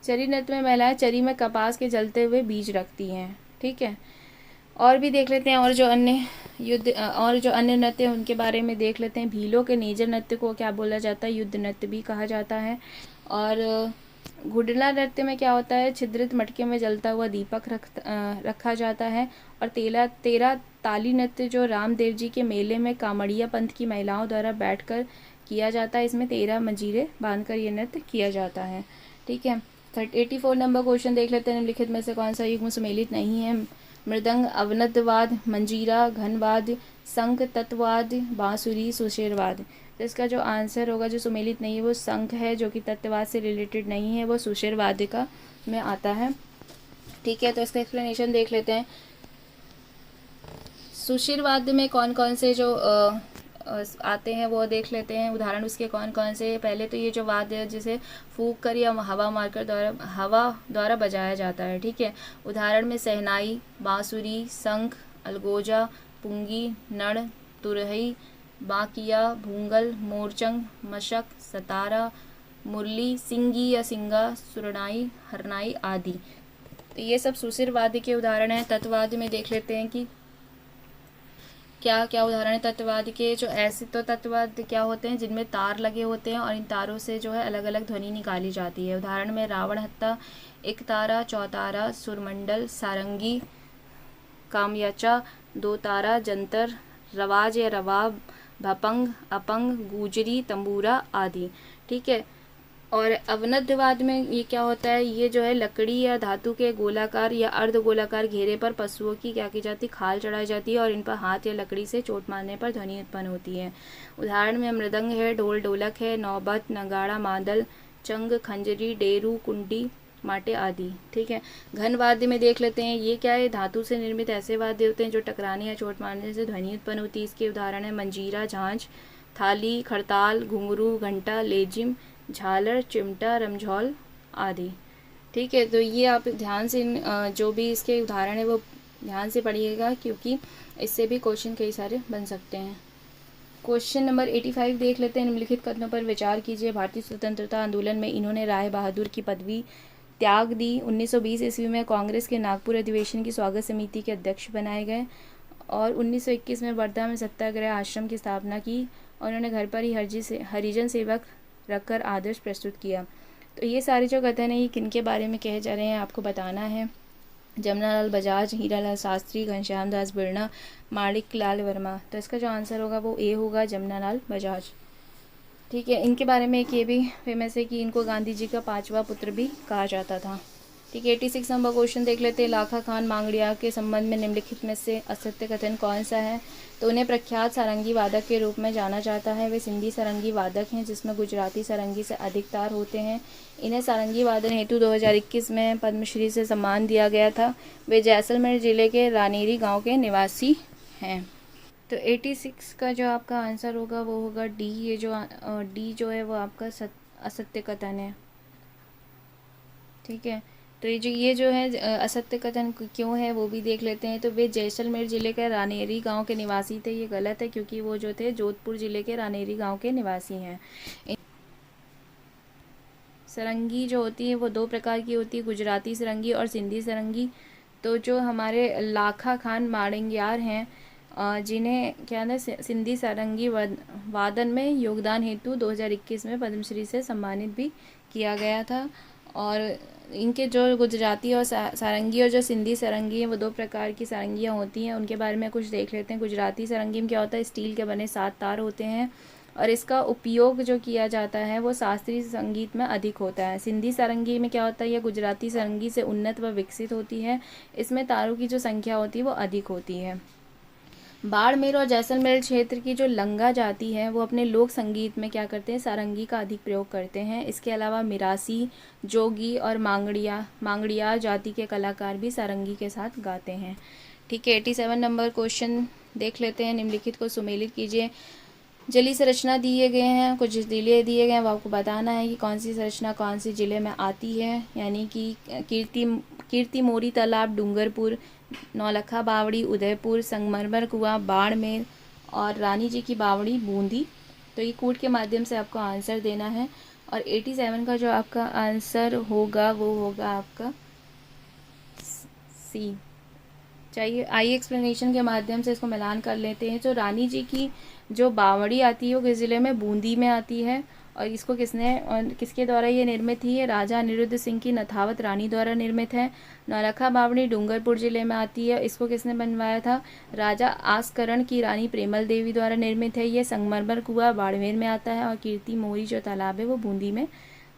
चरी नृत्य में महिलाएं चरी में कपास के जलते हुए बीज रखती हैं। ठीक है। और भी देख लेते हैं, और जो अन्य नृत्य हैं उनके बारे में देख लेते हैं। भीलों के नेजा नृत्य को क्या बोला जाता है, युद्ध नृत्य भी कहा जाता है। और घुड़ला नृत्य में क्या होता है, छिद्रित मटके में जलता हुआ दीपक रखा जाता है। और 13 ताली नृत्य जो रामदेव जी के मेले में कामड़िया पंथ की महिलाओं द्वारा बैठकर किया जाता है, इसमें 13 मंजीरे बांधकर ये नृत्य किया जाता है। ठीक है। 84 नंबर क्वेश्चन देख लेते हैं। निम्नलिखित में से कौन सा युग्म सुमेलित नहीं है। मृदंग, अवनतवाद, मंजीरा, घनवाद, शंख, तत्वाद, बांसुरी, सुशेरवाद। तो इसका जो आंसर होगा जो सुमेलित नहीं है वो शंख है, जो कि तत्ववाद से रिलेटेड नहीं है, वो सुशेरवाद का में आता है। ठीक है। तो इसका एक्सप्लेनेशन देख लेते हैं। सुशेरवाद में कौन कौन से जो आते हैं वो देख लेते हैं। उदाहरण उसके कौन कौन से। पहले तो ये जो वाद्य है जिसे फूंक कर या हवा मारकर हवा द्वारा बजाया जाता है। ठीक है। उदाहरण में शहनाई, बांसुरी, शंख, अलगोजा, पुंगी, नड़, तुरही, बाकिया, भूंगल, मोरचंग, मशक, सतारा, मुरली, सिंगी या सिंगा, सुरनाई, हरनाई आदि। तो ये सब सुशिरवाद के उदाहरण हैं। तत्ववाद में देख लेते हैं कि क्या क्या उदाहरण है तत्ववाद के। जो ऐसे तो तत्ववाद क्या होते हैं जिनमें तार लगे होते हैं और इन तारों से जो है अलग अलग ध्वनि निकाली जाती है। उदाहरण में रावण हत्ता, एक तारा, चौतारा, सुरमंडल, सारंगी, कामयाचा, दो तारा, जंतर, रवाज या रवाब, भपंग, अपंग, गुजरी, तंबूरा आदि। ठीक है। और अवनतवाद में ये क्या होता है, ये जो है लकड़ी या धातु के गोलाकार या अर्ध गोलाकार घेरे पर पशुओं की क्या की जाती है, खाल चढ़ाई जाती है और इन पर हाथ या लकड़ी से चोट मारने पर ध्वनि उत्पन्न होती है। उदाहरण में मृदंग है, ढोल ढोलक है, नौबत, नगाड़ा, मादल, चंग, खंजरी, डेरू, कुंडी, माटे आदि। ठीक है। घन वाद्य में देख लेते हैं। ये क्या है, धातु से निर्मित ऐसे वाद्य होते हैं जो टकराने या चोट मारने से ध्वनि उत्पन्न होती है। इसके उदाहरण है मंजीरा, झांझ, थाली, खड़ताल, घुंघरू, घंटा, लेजिम, झालर, चिमटा, रमझौल आदि। ठीक है। तो ये आप ध्यान से जो भी इसके उदाहरण है वो ध्यान से पढ़िएगा, क्योंकि इससे भी क्वेश्चन कई सारे बन सकते हैं। क्वेश्चन नंबर 85 देख लेते हैं। निम्नलिखित कथनों पर विचार कीजिए। भारतीय स्वतंत्रता आंदोलन में इन्होंने राय बहादुर की पदवी त्याग दी। 1920 ईस्वी में कांग्रेस के नागपुर अधिवेशन की स्वागत समिति के अध्यक्ष बनाए गए और 1921 में वर्धा में सत्याग्रह आश्रम की स्थापना की और उन्होंने घर पर ही हरिजन सेवक रखकर आदर्श प्रस्तुत किया। तो ये सारे जो कथन हैं ये किन के बारे में कहे जा रहे हैं आपको बताना है। जमुनालाल बजाज, हीरालाल शास्त्री, घनश्याम दास बिरला, माणिक लाल वर्मा। तो इसका जो आंसर होगा वो ए होगा, जमुनालाल बजाज। ठीक है, इनके बारे में एक ये भी फेमस है कि इनको गांधी जी का 5वां पुत्र भी कहा जाता था। ठीक है, 86 नंबर क्वेश्चन देख लेते हैं। लाखा खान मांगड़िया के संबंध में निम्नलिखित में से असत्य कथन कौन सा है। तो उन्हें प्रख्यात सारंगी वादक के रूप में जाना जाता है। वे सिंधी सारंगी वादक हैं जिसमें गुजराती सारंगी से अधिक तार होते हैं। इन्हें सारंगी वादन हेतु 2021 में पद्मश्री से सम्मान दिया गया था। वे जैसलमेर जिले के रानेरी गाँव के निवासी हैं। तो 86 का जो आपका आंसर होगा वो होगा डी। ये जो डी जो है वो आपका असत्य कथन है। ठीक है, तो ये जो है असत्य कथन क्यों है वो भी देख लेते हैं। तो वे जैसलमेर ज़िले के रानेरी गांव के निवासी थे। ये गलत है क्योंकि वो जो थे जोधपुर ज़िले के रानेरी गांव के निवासी हैं। सारंगी जो होती है वो 2 प्रकार की होती है, गुजराती सारंगी और सिंधी सारंगी। तो जो हमारे लाखा खान माड़ियार हैं जिन्हें क्या ना सिंधी सारंगी वादन में योगदान हेतु 2021 में पद्मश्री से सम्मानित भी किया गया था। और इनके जो गुजराती और सारंगी और जो सिंधी सारंगी हैं वो 2 प्रकार की सारंगियाँ होती हैं। उनके बारे में कुछ देख लेते हैं। गुजराती सारंगी में क्या होता है, स्टील के बने 7 तार होते हैं और इसका उपयोग जो किया जाता है वो शास्त्रीय संगीत में अधिक होता है। सिंधी सारंगी में क्या होता है, यह गुजराती सारंगी से उन्नत व विकसित होती है। इसमें तारों की जो संख्या होती है वो अधिक होती है। बाड़मेर और जैसलमेर क्षेत्र की जो लंगा जाति है वो अपने लोक संगीत में क्या करते हैं, सारंगी का अधिक प्रयोग करते हैं। इसके अलावा मिरासी, जोगी और मांगड़िया जाति के कलाकार भी सारंगी के साथ गाते हैं। ठीक है, 87 नंबर क्वेश्चन देख लेते हैं। निम्नलिखित को सुमेलित कीजिए। जली संरचना दिए गए हैं, कुछ जिले दिए गए हैं, वो आपको बताना है कि कौन सी संरचना कौन सी जिले में आती है। यानी कि कीर्ति मोरी तालाब डूंगरपुर, नौलखा बावड़ी उदयपुर, संगमरमर कुआं बाड़मेर और रानी जी की बावड़ी बूंदी। तो ये कोड के माध्यम से आपको आंसर देना है। और 87 का जो आपका आंसर होगा वो होगा आपका सी। चाहिए आइए एक्सप्लेनेशन के माध्यम से इसको मिलान कर लेते हैं। तो रानी जी की जो बावड़ी आती है वो किस ज़िले में, बूंदी में आती है। और इसको किसके द्वारा ये निर्मित थी, ये राजा अनिरुद्ध सिंह की नथावत रानी द्वारा निर्मित है। नौलखा बावड़ी डूंगरपुर ज़िले में आती है। इसको किसने बनवाया था, राजा आस्करण की रानी प्रेमल देवी द्वारा निर्मित है। ये संगमरमर कुआं बाड़मेर में आता है और कीर्ति मोरी जो तालाब है वो बूंदी में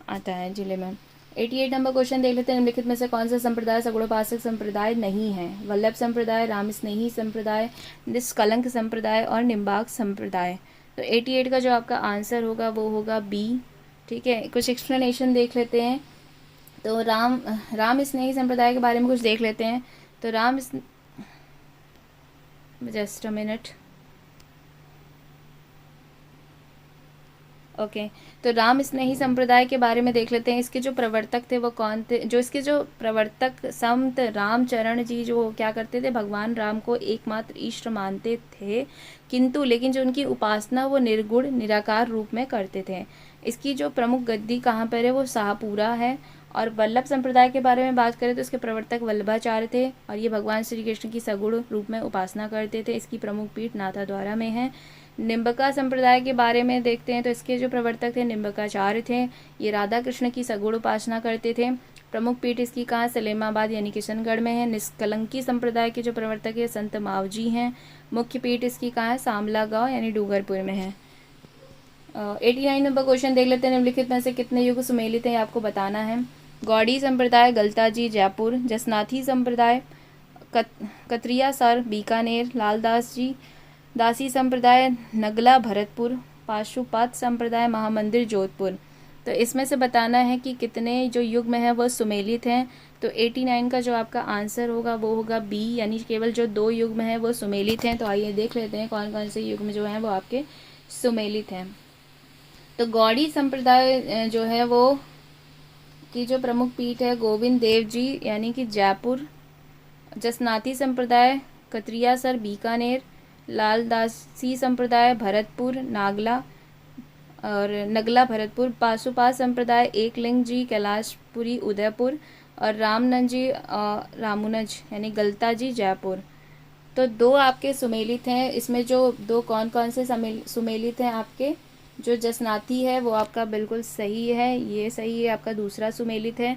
आता है ज़िले में। 88 नंबर क्वेश्चन देख लेते हैं। निम्नलिखित में से कौन सा संप्रदाय सगुणोपासक संप्रदाय नहीं है। वल्लभ संप्रदाय, रामस्नेही संप्रदाय, निष्कलंक संप्रदाय और निम्बार्क संप्रदाय। तो 88 का जो आपका आंसर होगा वो होगा बी। ठीक है, कुछ एक्सप्लेनेशन देख लेते हैं। तो राम स्नेही संप्रदाय के बारे में कुछ देख लेते हैं। तो जस्ट अ मिनट। ओके, तो राम स्नेही संप्रदाय के बारे में देख लेते हैं। इसके जो प्रवर्तक थे वो कौन थे, जो इसके जो प्रवर्तक संत रामचरण जी जो क्या करते थे, भगवान राम को एकमात्र ईश्वर मानते थे, किंतु लेकिन जो उनकी उपासना वो निर्गुण निराकार रूप में करते थे। इसकी जो प्रमुख गद्दी कहाँ पर है, वो शाहपुरा है। और वल्लभ संप्रदाय के बारे में बात करें तो इसके प्रवर्तक वल्लभाचार्य थे और ये भगवान श्री कृष्ण की सगुण रूप में उपासना करते थे। इसकी प्रमुख पीठ नाथद्वारा में है। निम्बका संप्रदाय के बारे में देखते हैं तो इसके जो प्रवर्तक थे निम्बकाचार्य थे। ये राधा कृष्ण की सगुण उपासना करते थे। प्रमुख पीठ इसकी कहाँ, सलेमाबाद यानी किशनगढ़ में है। निष्कलंकी संप्रदाय के जो प्रवर्तक है संत मावजी हैं। मुख्य पीठ इसकी कहाँ है, सामला गाँव यानी डूंगरपुर में है। 89 नंबर क्वेश्चन देख लेते हैं। निम्नलिखित में से कितने युग सुमेलित हैं, आपको बताना है। गौड़ी संप्रदाय गलताजी जयपुर, जसनाथी संप्रदाय कतरिया सर बीकानेर, लालदास जी दासी संप्रदाय नगला भरतपुर, पाशुपात संप्रदाय महामंदिर जोधपुर। तो इसमें से बताना है कि कितने जो युग में है वो सुमेलित हैं। तो 89 का जो आपका आंसर होगा वो होगा बी, यानी केवल जो 2 युग में है वो सुमेलित हैं। तो आइए देख लेते हैं कौन कौन से युग में जो है वो आपके सुमेलित हैं। तो गौड़ी संप्रदाय जो है वो की जो प्रमुख पीठ है गोविंद देव जी यानी कि जयपुर। जसनाथी संप्रदाय कतरिया सर बीकानेर, लालदासी संप्रदाय भरतपुर नागला और नगला भरतपुर, पाशुपात संप्रदाय एकलिंग जी कैलाशपुरी उदयपुर और रामनंद जी रामुनज यानी गलता जी जयपुर। तो 2 आपके सुमेलित हैं। इसमें जो 2 कौन कौन से सुमेलित हैं आपके, जो जसनाती है वो आपका बिल्कुल सही है, ये सही है, आपका दूसरा सुमेलित है।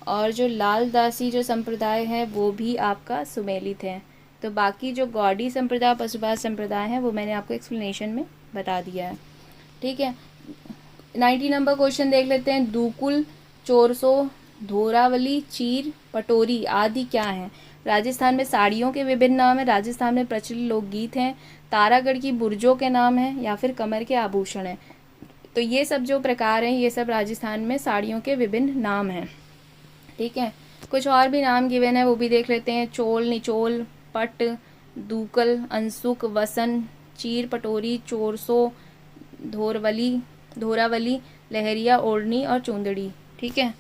और जो लाल दासी जो संप्रदाय है वो भी आपका सुमेलित है। तो बाकी जो गौड़ी संप्रदाय, पशुपात संप्रदाय है वो मैंने आपको एक्सप्लेनेशन में बता दिया है। ठीक है, 90 नंबर क्वेश्चन देख लेते हैं। दूकुल, चोरसो, धोरावली, चीर, पटोरी आदि क्या हैं? राजस्थान में साड़ियों के विभिन्न नाम हैं, राजस्थान में प्रचलित लोकगीत हैं, तारागढ़ की बुर्जों के नाम हैं, या फिर कमर के आभूषण हैं। तो ये सब जो प्रकार हैं ये सब राजस्थान में साड़ियों के विभिन्न नाम हैं। ठीक है, कुछ और भी नाम गिवन है वो भी देख लेते हैं। चोल, निचोल, पट, दूकल, अंसुक, वसन, चीर, पटोरी, चोरसो, धोरावली, लहरिया, ओढ़नी और चूंदड़ी। ठीक है,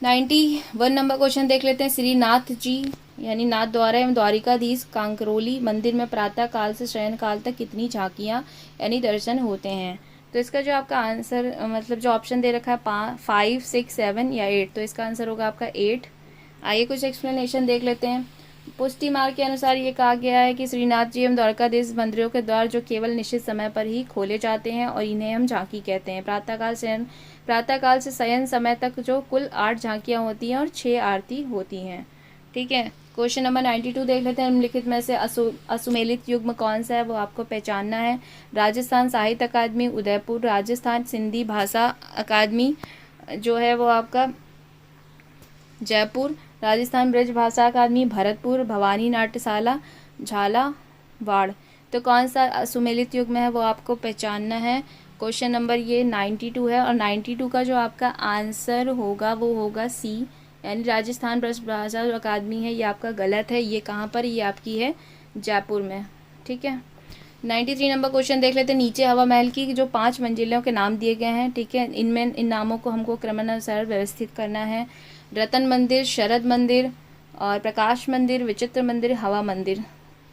91 नंबर क्वेश्चन देख लेते हैं। श्रीनाथ जी यानी नाथ द्वारा एवं द्वारिकाधीश कांकरोली मंदिर में प्रातः काल से शयन काल तक कितनी झांकियां यानी दर्शन होते हैं? तो इसका जो आपका आंसर मतलब जो ऑप्शन दे रखा है 5, 6, 7 या 8, तो इसका आंसर होगा आपका 8। आइए कुछ एक्सप्लेनेशन देख लेते हैं। पुष्टि मार्ग के अनुसार ये कहा गया है कि श्रीनाथ जी एवं द्वारकाधीश मंदिरों के द्वार जो केवल निश्चित समय पर ही खोले जाते हैं और इन्हें हम झांकी कहते हैं। प्रातःकाल से शयन समय तक जो कुल 8 झांकियाँ होती हैं और 6 आरती होती हैं। ठीक है, क्वेश्चन नंबर 92 देख लेते हैं। निम्नलिखित में से असुमेलित युग्म कौन सा है वो आपको पहचानना है। राजस्थान साहित्य अकादमी उदयपुर, राजस्थान सिंधी भाषा अकादमी जो है वो आपका जयपुर, राजस्थान ब्रज भाषा अकादमी भरतपुर, भवानी नाट्यशाला झालावाड़। तो कौन सा असुमेलित युग्म है वो आपको पहचानना है। क्वेश्चन नंबर ये 92 है और 92 का जो आपका आंसर होगा वो होगा सी, यानी राजस्थान ब्रज भाषा अकादमी है, ये आपका गलत है। ये कहाँ पर, ये आपकी है जयपुर में। ठीक है, 93 नंबर क्वेश्चन देख लेते हैं। नीचे हवा महल की जो 5 मंजिलों के नाम दिए गए हैं। ठीक है, इनमें इन नामों को हमको क्रमानुसार व्यवस्थित करना है। रतन मंदिर, शरद मंदिर और प्रकाश मंदिर, विचित्र मंदिर, हवा मंदिर।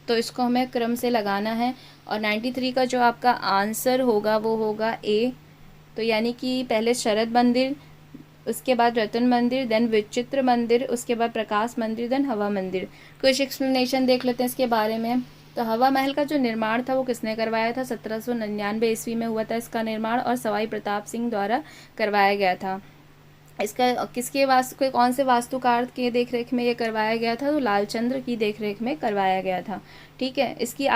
तो इसको हमें क्रम से लगाना है। और 93 का जो आपका आंसर होगा वो होगा ए। तो यानी कि पहले शरद मंदिर, उसके बाद रतन मंदिर, देन विचित्र मंदिर, उसके बाद प्रकाश मंदिर, देन हवा मंदिर। कुछ एक्सप्लेनेशन देख लेते हैं इसके बारे में। तो हवा महल का जो निर्माण था वो किसने करवाया था? 1799 ईस्वी में हुआ था इसका निर्माण और सवाई प्रताप सिंह द्वारा करवाया गया था। इसका किसके कौन से वास्तुकार के देखरेख में ये करवाया गया था? तो लालचंद्र की देखरेख में करवाया गया था। ठीक है, इसकी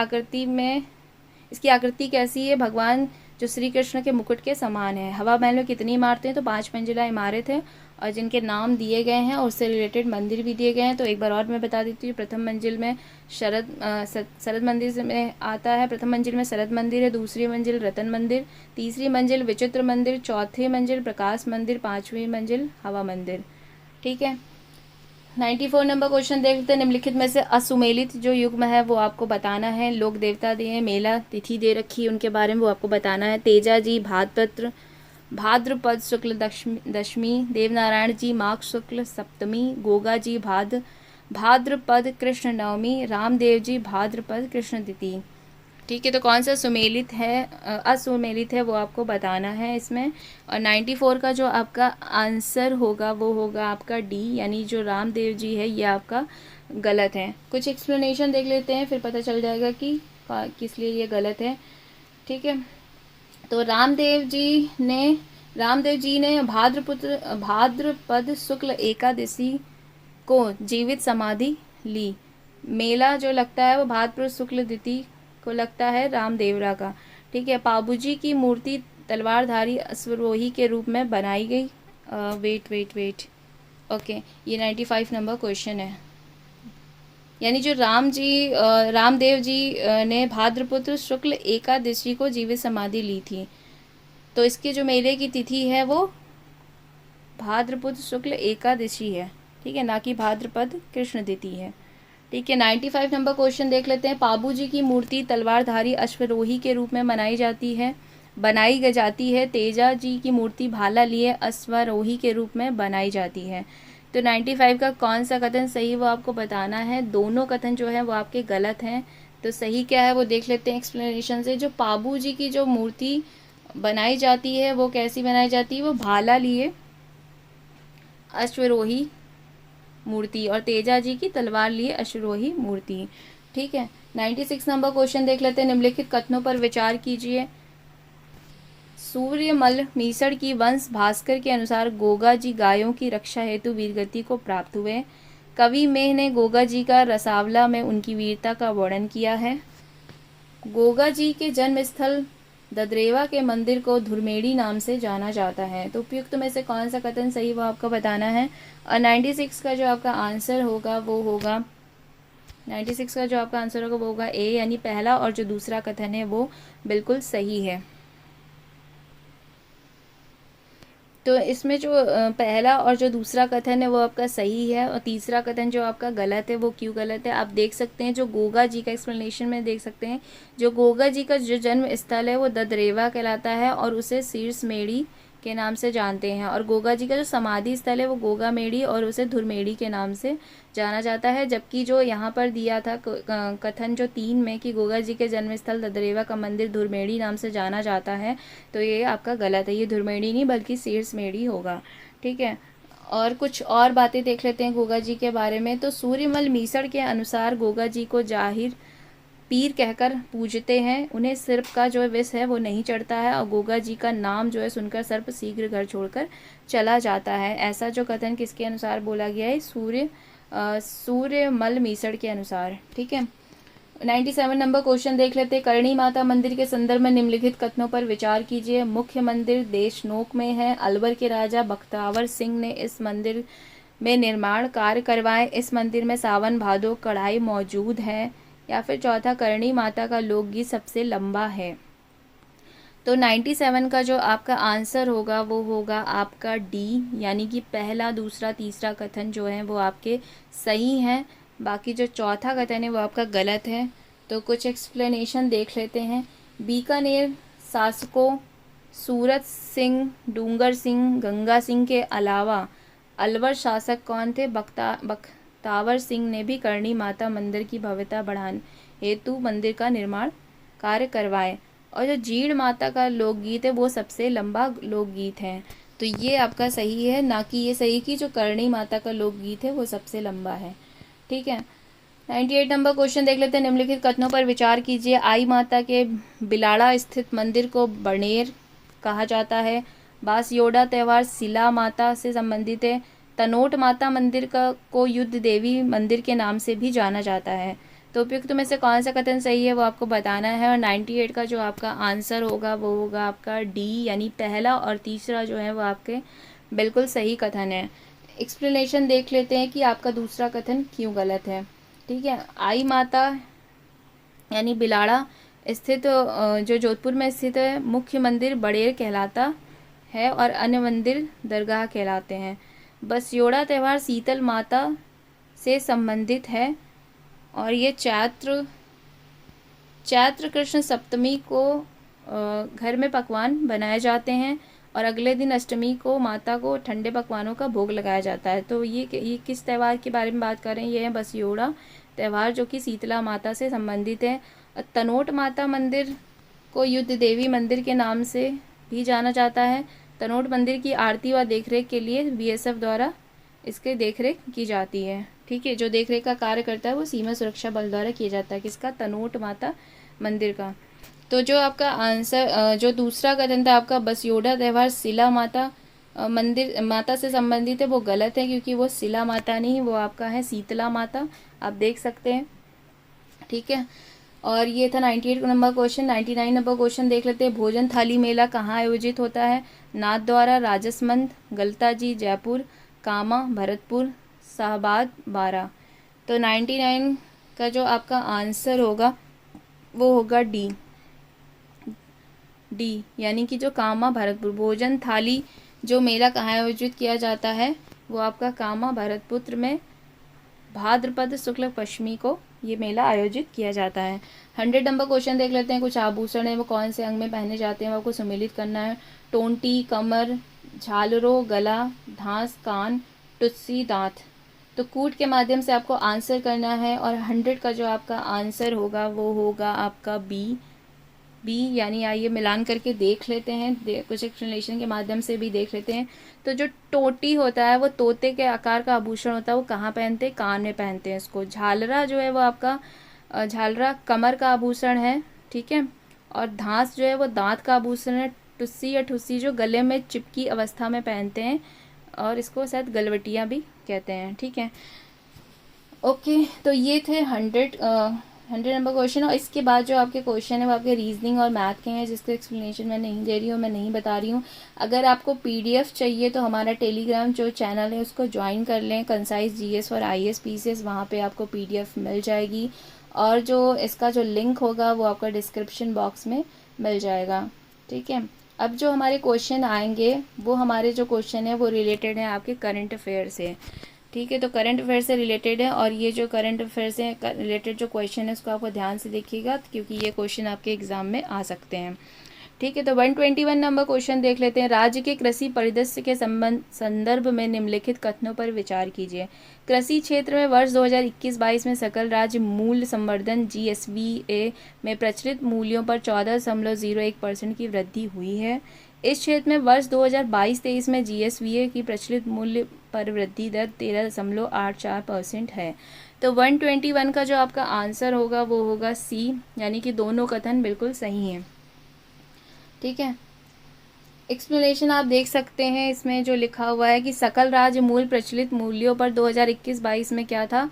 आकृति कैसी है? भगवान जो श्री कृष्ण के मुकुट के समान है। हवा महल में कितनी इमारतें हैं? तो 5 मंजिला इमारत है और जिनके नाम दिए गए हैं और उससे रिलेटेड मंदिर भी दिए गए हैं। तो एक बार और मैं बता देती हूँ। प्रथम मंजिल में शरद मंदिर में आता है, प्रथम मंजिल में शरद मंदिर है, दूसरी मंजिल रतन मंदिर, तीसरी मंजिल विचित्र मंदिर, चौथी मंजिल प्रकाश मंदिर, 5वीं मंजिल हवा मंदिर। ठीक है, 94 नंबर क्वेश्चन देखते हैं। निम्नलिखित में से असुमेलित जो युग्म है वो आपको बताना है। लोक देवता दिए, मेला तिथि दे रखी है, उनके बारे में वो आपको बताना है। तेजा जी भाद्रपद शुक्ल दशमी, देवनारायण जी माघ शुक्ल सप्तमी, गोगा जी भाद्रपद कृष्ण नवमी, रामदेव जी भाद्रपद कृष्ण द्वितीय। ठीक है, तो कौन सा सुमेलित है असुमेलित है वो आपको बताना है इसमें। और 94 का जो आपका आंसर होगा वो होगा आपका डी, यानी जो रामदेव जी है ये आपका गलत है। कुछ एक्सप्लेनेशन देख लेते हैं फिर पता चल जाएगा कि किस लिए ये गलत है। ठीक है, तो रामदेव जी ने भाद्रपद शुक्ल एकादशी को जीवित समाधि ली। मेला जो लगता है वो भाद्रपद शुक्ल द्वितीय को लगता है रामदेवरा का। ठीक है, पाबूजी की मूर्ति तलवारधारी अश्वरोही के रूप में बनाई गई। वेट ओके, ये 95 नंबर क्वेश्चन है। यानी जो रामदेव जी ने भाद्रपद शुक्ल एकादशी को जीवित समाधि ली थी। तो इसके जो मेले की तिथि है वो भाद्रपद शुक्ल एकादशी है। ठीक है, ना कि भाद्रपद कृष्ण द्वितीय है। ठीक है, 95 नंबर क्वेश्चन देख लेते हैं। पाबू जी की मूर्ति तलवारधारी अश्वरोही के रूप में बनाई जाती है। तेजा जी की मूर्ति भाला लिए अश्वरोही के रूप में बनाई जाती है। तो 95 का कौन सा कथन सही वो आपको बताना है। दोनों कथन जो है वो आपके गलत हैं। तो सही क्या है वो देख लेते हैं एक्सप्लेनेशन से। जो पाबू जी की जो मूर्ति बनाई जाती है वो कैसी बनाई जाती है? वो भाला लिए अश्वरोही मूर्ति और तेजा जी की तलवार लिए अश्वरोही मूर्ति। ठीक है, 96 नंबर क्वेश्चन देख लेते हैं। निम्नलिखित कथनों पर विचार कीजिए। सूर्यमल मीसड़ की वंश भास्कर के अनुसार गोगा जी गायों की रक्षा हेतु वीरगति को प्राप्त हुए। कवि मेघ ने गोगा जी का रसावला में उनकी वीरता का वर्णन किया है। गोगा जी के जन्म स्थल ददरेवा के मंदिर को धुरमेड़ी नाम से जाना जाता है। तो उपयुक्त में से कौन सा कथन सही वो आपको बताना है। और 96 का जो आपका आंसर होगा वो होगा 96 का जो आपका आंसर होगा वो होगा ए, यानी पहला और जो दूसरा कथन है वो बिल्कुल सही है। तो इसमें जो पहला और जो दूसरा कथन है वो आपका सही है, और तीसरा कथन जो आपका गलत है वो क्यों गलत है आप देख सकते हैं। जो गोगा जी का एक्सप्लेनेशन में देख सकते हैं, जो गोगा जी का जो जन्म स्थल है वो ददरेवा कहलाता है और उसे शीर्ष मेड़ी के नाम से जानते हैं। और गोगा जी का जो समाधि स्थल है वो गोगा मेड़ी और उसे धुरमेड़ी के नाम से जाना जाता है। जबकि जो यहाँ पर दिया था कथन जो 3 में कि गोगा जी के जन्म स्थल ददरेवा का मंदिर धुरमेड़ी नाम से जाना जाता है, तो ये आपका गलत है। ये धुरमेड़ी नहीं बल्कि शीर्षमेड़ी होगा। ठीक है, और कुछ और बातें देख लेते हैं गोगा जी के बारे में। तो सूर्यमल मीसड़ के अनुसार गोगा जी को जाहिर पीर कहकर पूजते हैं। उन्हें सर्प का जो विष है वो नहीं चढ़ता है, और गोगा जी का नाम जो है सुनकर सर्प शीघ्र घर छोड़कर चला जाता है। ऐसा जो कथन किसके अनुसार बोला गया है, सूर्यमल मीसड़ के अनुसार। ठीक है, 97 नंबर क्वेश्चन देख लेते हैं। करणी माता मंदिर के संदर्भ में निम्नलिखित कथनों पर विचार कीजिए। मुख्य मंदिर देशनोक में है। अलवर के राजा बख्तावर सिंह ने इस मंदिर में निर्माण कार्य करवाए। इस मंदिर में सावन भादो कढ़ाई मौजूद है। या फिर चौथा, करणी माता का लोकगीत सबसे लंबा है। तो 97 का जो आपका आंसर होगा वो होगा आपका डी, यानी कि पहला दूसरा तीसरा कथन जो है वो आपके सही हैं। बाकी जो चौथा कथन है वो आपका गलत है। तो कुछ एक्सप्लेनेशन देख लेते हैं। बीकानेर शासकों सूरत सिंह, डूंगर सिंह, गंगा सिंह के अलावा अलवर शासक कौन थे, बख्तावर सिंह ने भी करणी माता मंदिर की भव्यता बढ़ाने हेतु मंदिर का निर्माण कार्य करवाए। और जो जीण माता का लोकगीत है वो सबसे लंबा लोकगीत है। तो ये आपका सही है, ना कि ये सही कि जो करणी माता का लोकगीत है वो सबसे लंबा है। ठीक है, 98 नंबर क्वेश्चन देख लेते हैं। निम्नलिखित कथनों पर विचार कीजिए। आई माता के बिलाड़ा स्थित मंदिर को बनेर कहा जाता है। बासयोड़ा त्यौहार शिला माता से संबंधित है। तनोट माता मंदिर को युद्ध देवी मंदिर के नाम से भी जाना जाता है। तो उपयुक्त में से कौन सा कथन सही है वो आपको बताना है। और 98 का जो आपका आंसर होगा वो होगा आपका डी, यानी पहला और तीसरा जो है वो आपके बिल्कुल सही कथन है। एक्सप्लेनेशन देख लेते हैं कि आपका दूसरा कथन क्यों गलत है। ठीक है, आई माता यानी बिलाड़ा स्थित जो जोधपुर में स्थित है, मुख्य मंदिर बड़ेर कहलाता है और अन्य मंदिर दरगाह कहलाते हैं। बसयोड़ा त्यौहार शीतल माता से संबंधित है और ये चैत्र कृष्ण सप्तमी को घर में पकवान बनाए जाते हैं और अगले दिन अष्टमी को माता को ठंडे पकवानों का भोग लगाया जाता है। तो ये किस त्यौहार के बारे में बात कर रहे हैं, ये है बसयोड़ा त्यौहार जो कि शीतला माता से संबंधित है। तनोट माता मंदिर को युद्ध देवी मंदिर के नाम से भी जाना जाता है। तनोट मंदिर की आरती व देखरेख के लिए बीएसएफ द्वारा इसके देखरेख की जाती है। ठीक है, जो देखरेख का कार्य करता है वो सीमा सुरक्षा बल द्वारा किया जाता है। किसका, तनोट माता मंदिर का। तो जो आपका आंसर जो दूसरा कथन था आपका बसयोड़ा त्यौहार शिला माता मंदिर माता से संबंधित है वो गलत है, क्योंकि वो शिला माता नहीं, वो आपका है शीतला माता, आप देख सकते हैं। ठीक है, और ये था 98 नंबर क्वेश्चन। 99 नंबर क्वेश्चन देख लेते हैं। भोजन थाली मेला कहाँ आयोजित होता है। नाथद्वारा, राजसमंद, गलताजी, जयपुर, कामा, भरतपुर, शाहबाद, बारा। तो 99 का जो आपका आंसर होगा वो होगा डी, यानी कि जो कामा भरतपुर। भोजन थाली जो मेला कहाँ आयोजित किया जाता है वो आपका कामा भरतपुर में भाद्रपद शुक्ल पश्चिमी को ये मेला आयोजित किया जाता है। 100 नंबर क्वेश्चन देख लेते हैं। कुछ आभूषण है वो कौन से अंग में पहने जाते हैं वो आपको सम्मिलित करना है। टोंटी, कमर, झालरों, गला, धांस, कान, टुस्सी, दांत। तो कूट के माध्यम से आपको आंसर करना है और 100 का जो आपका आंसर होगा वो होगा आपका बी, यानी आइए मिलान करके देख लेते हैं, कुछ एक्सप्लेनेशन के माध्यम से भी देख लेते हैं। तो जो टोटी होता है वो तोते के आकार का आभूषण होता है, वो कहाँ पहनते हैं, कान में पहनते हैं इसको। झालरा जो है वो आपका झालरा कमर का आभूषण है। ठीक है, और धांस जो है वो दांत का आभूषण है। टुस्सी या ठुस्सी जो गले में चिपकी अवस्था में पहनते हैं, और इसको शायद गलवटियाँ भी कहते हैं। ठीक है, ओके। तो ये थे 100 नंबर क्वेश्चन। और इसके बाद जो आपके क्वेश्चन है वो आपके रीजनिंग और मैथ के हैं, जिसका एक्सप्लेनेशन मैं नहीं दे रही हूँ, मैं नहीं बता रही हूँ। अगर आपको पीडीएफ चाहिए तो हमारा टेलीग्राम जो चैनल है उसको ज्वाइन कर लें, कंसाइज जीएस और आईएएस पीसीएस, वहाँ पे आपको पीडीएफ मिल जाएगी। और जो इसका जो लिंक होगा वो आपका डिस्क्रिप्शन बॉक्स में मिल जाएगा। ठीक है, अब जो हमारे क्वेश्चन आएंगे वो हमारे जो क्वेश्चन है वो रिलेटेड है आपके करंट अफेयर से। ठीक है, तो करंट अफेयर से रिलेटेड है, और ये जो करंट अफेयर से रिलेटेड जो क्वेश्चन है उसको आपको ध्यान से देखिएगा, क्योंकि ये क्वेश्चन आपके एग्जाम में आ सकते हैं। ठीक है, तो 121 नंबर क्वेश्चन देख लेते हैं। राज्य के कृषि परिदृश्य के संदर्भ में निम्नलिखित कथनों पर विचार कीजिए। कृषि क्षेत्र में वर्ष 2021-22 में सकल राज्य मूल्य संवर्धन GSVA में प्रचलित मूल्यों पर 14.01% की वृद्धि हुई है। इस क्षेत्र में वर्ष 2022-23 में GSVA की प्रचलित मूल्य पर वृद्धि दर 13.84% है। तो 121 का जो आपका आंसर होगा वो होगा सी, यानी कि दोनों कथन बिल्कुल सही हैं। ठीक है, एक्सप्लेनेशन आप देख सकते हैं इसमें जो लिखा हुआ है कि सकल राज्य मूल प्रचलित मूल्यों पर 2021-22 में क्या था,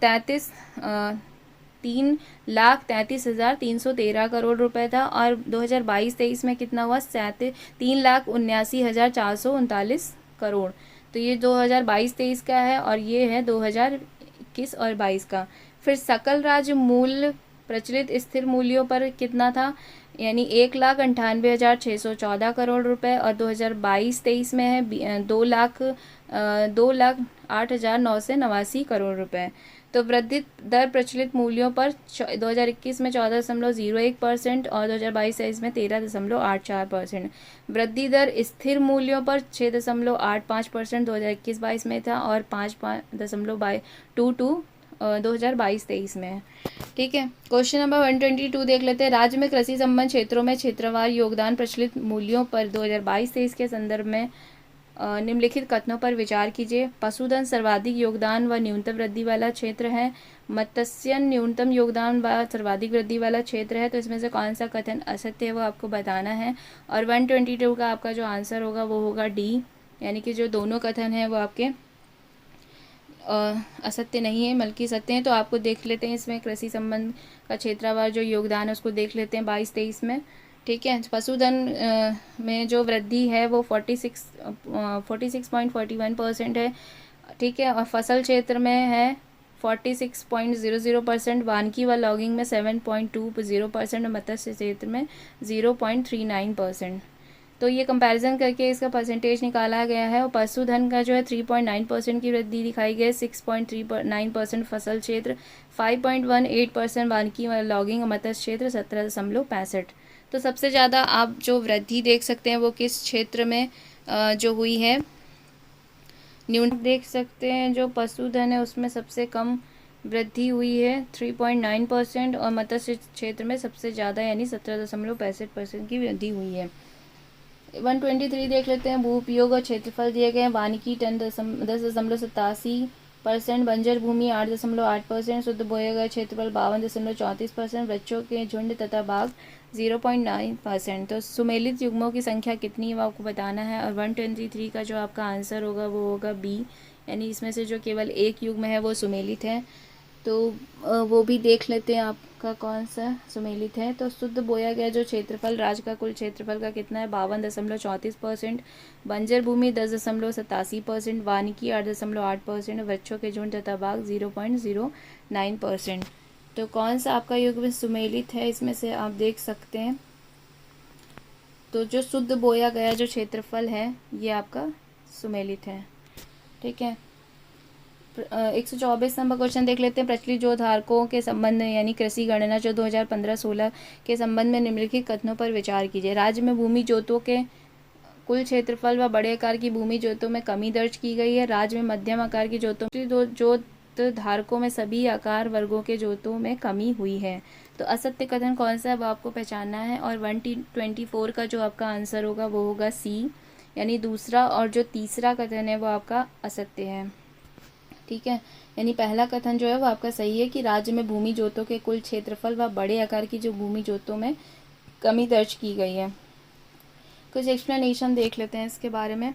3,33,313 करोड़ रुपए था, और 2022-23 में कितना हुआ, 3,79,439 करोड़। तो ये 2022-23 का है, और ये है 2021 और 22 का। फिर सकल राज्य मूल्य प्रचलित स्थिर मूल्यों पर कितना था, यानी 1,98,614 करोड़ रुपए, और 2022-23 में है 2,08,989 करोड़ रुपए। तो वृद्धि दर प्रचलित मूल्यों पर 2021 में 14.01% और 2022-23 में 13.84%। वृद्धि दर स्थिर मूल्यों पर 6.85% 2021-22 में था, और 5.22 2022-23 में है। ठीक है, क्वेश्चन नंबर 122 देख लेते हैं। राज्य में कृषि संबंध क्षेत्रों में क्षेत्रवार योगदान प्रचलित मूल्यों पर 2022-23 के संदर्भ में निम्नलिखित कथनों पर विचार कीजिए। पशुधन सर्वाधिक योगदान व न्यूनतम वृद्धि वाला क्षेत्र है। मत्स्य न्यूनतम योगदान व सर्वाधिक वृद्धि वाला क्षेत्र है। तो इसमें से कौन सा कथन असत्य है वो आपको बताना है। और 122 का आपका जो आंसर होगा वो होगा डी, यानी कि जो दोनों कथन हैं वो आपके असत्य नहीं है बल्कि सत्य हैं। तो आपको देख लेते हैं इसमें कृषि संबंध का क्षेत्रवार जो योगदान है उसको देख लेते हैं 22-23 में। ठीक है, पशुधन में जो वृद्धि है वो 46.41% है। ठीक है, और फसल क्षेत्र में है 46.00%, वानिकी व लॉगिंग में 7.20% और मत्स्य क्षेत्र में 0.39%। तो ये कंपैरिजन करके इसका परसेंटेज निकाला गया है, और पशुधन का जो है 3.9% की वृद्धि दिखाई गई है, 6.39% फसल क्षेत्र, 5.18% वानिकी व लॉगिंग और मत्स्य क्षेत्र 17.65। तो सबसे ज़्यादा आप जो वृद्धि देख सकते हैं वो किस क्षेत्र में जो हुई है, न्यूनतम देख सकते हैं जो पशुधन है उसमें सबसे कम वृद्धि हुई है 3.9%, और मत्स्य क्षेत्र में सबसे ज़्यादा यानी 17.65% की वृद्धि हुई है। 123 देख लेते हैं। भू उपयोग और क्षेत्रफल दिए गए हैं। वानिकी 10.87%, बंजर भूमि 8.8%, शुद्ध बोया गया क्षेत्रफल 52.34%, वृक्षों के झुंड तथा बाग 0.9%। तो सुमेलित युग्मों की संख्या कितनी है वो आपको बताना है। और 123 का जो आपका आंसर होगा वो होगा बी, यानी इसमें से जो केवल एक युग्म है वो सुमेलित है। तो वो भी देख लेते हैं आपका कौन सा सुमेलित है। तो शुद्ध बोया गया जो क्षेत्रफल राज्य का कुल क्षेत्रफल का कितना है, 52.34%, बंजर भूमि 10.87%, वानिकी 8.8%, वृक्षों के झुंड तथा बाग 0.09%। तो कौन सा आपका युग्म सुमेलित है इसमें से आप देख सकते हैं। तो जो शुद्ध बोया गया जो क्षेत्रफल है ये आपका सुमेलित है। ठीक है, 124 नंबर क्वेश्चन देख लेते हैं। प्रचलित जो धारकों के संबंध में यानी कृषि गणना जो 2015-16 के संबंध में निम्नलिखित कथनों पर विचार कीजिए। राज्य में भूमि जोतों के कुल क्षेत्रफल व बड़े आकार की भूमि जोतों में कमी दर्ज की गई है। राज्य में मध्यम आकार की जोतों जोत धारकों में सभी आकार वर्गों के जोतों में कमी हुई है। तो असत्य कथन कौन सा है वो आपको पहचानना है। और 124 का जो आपका आंसर होगा वो होगा सी, यानी दूसरा, और जो तीसरा कथन है वो आपका असत्य है। ठीक है, यानी पहला कथन जो है वो आपका सही है कि राज्य में भूमि जोतों के कुल क्षेत्रफल व बड़े आकार की जो भूमि जोतों में कमी दर्ज की गई है। कुछ एक्सप्लेनेशन देख लेते हैं इसके बारे में।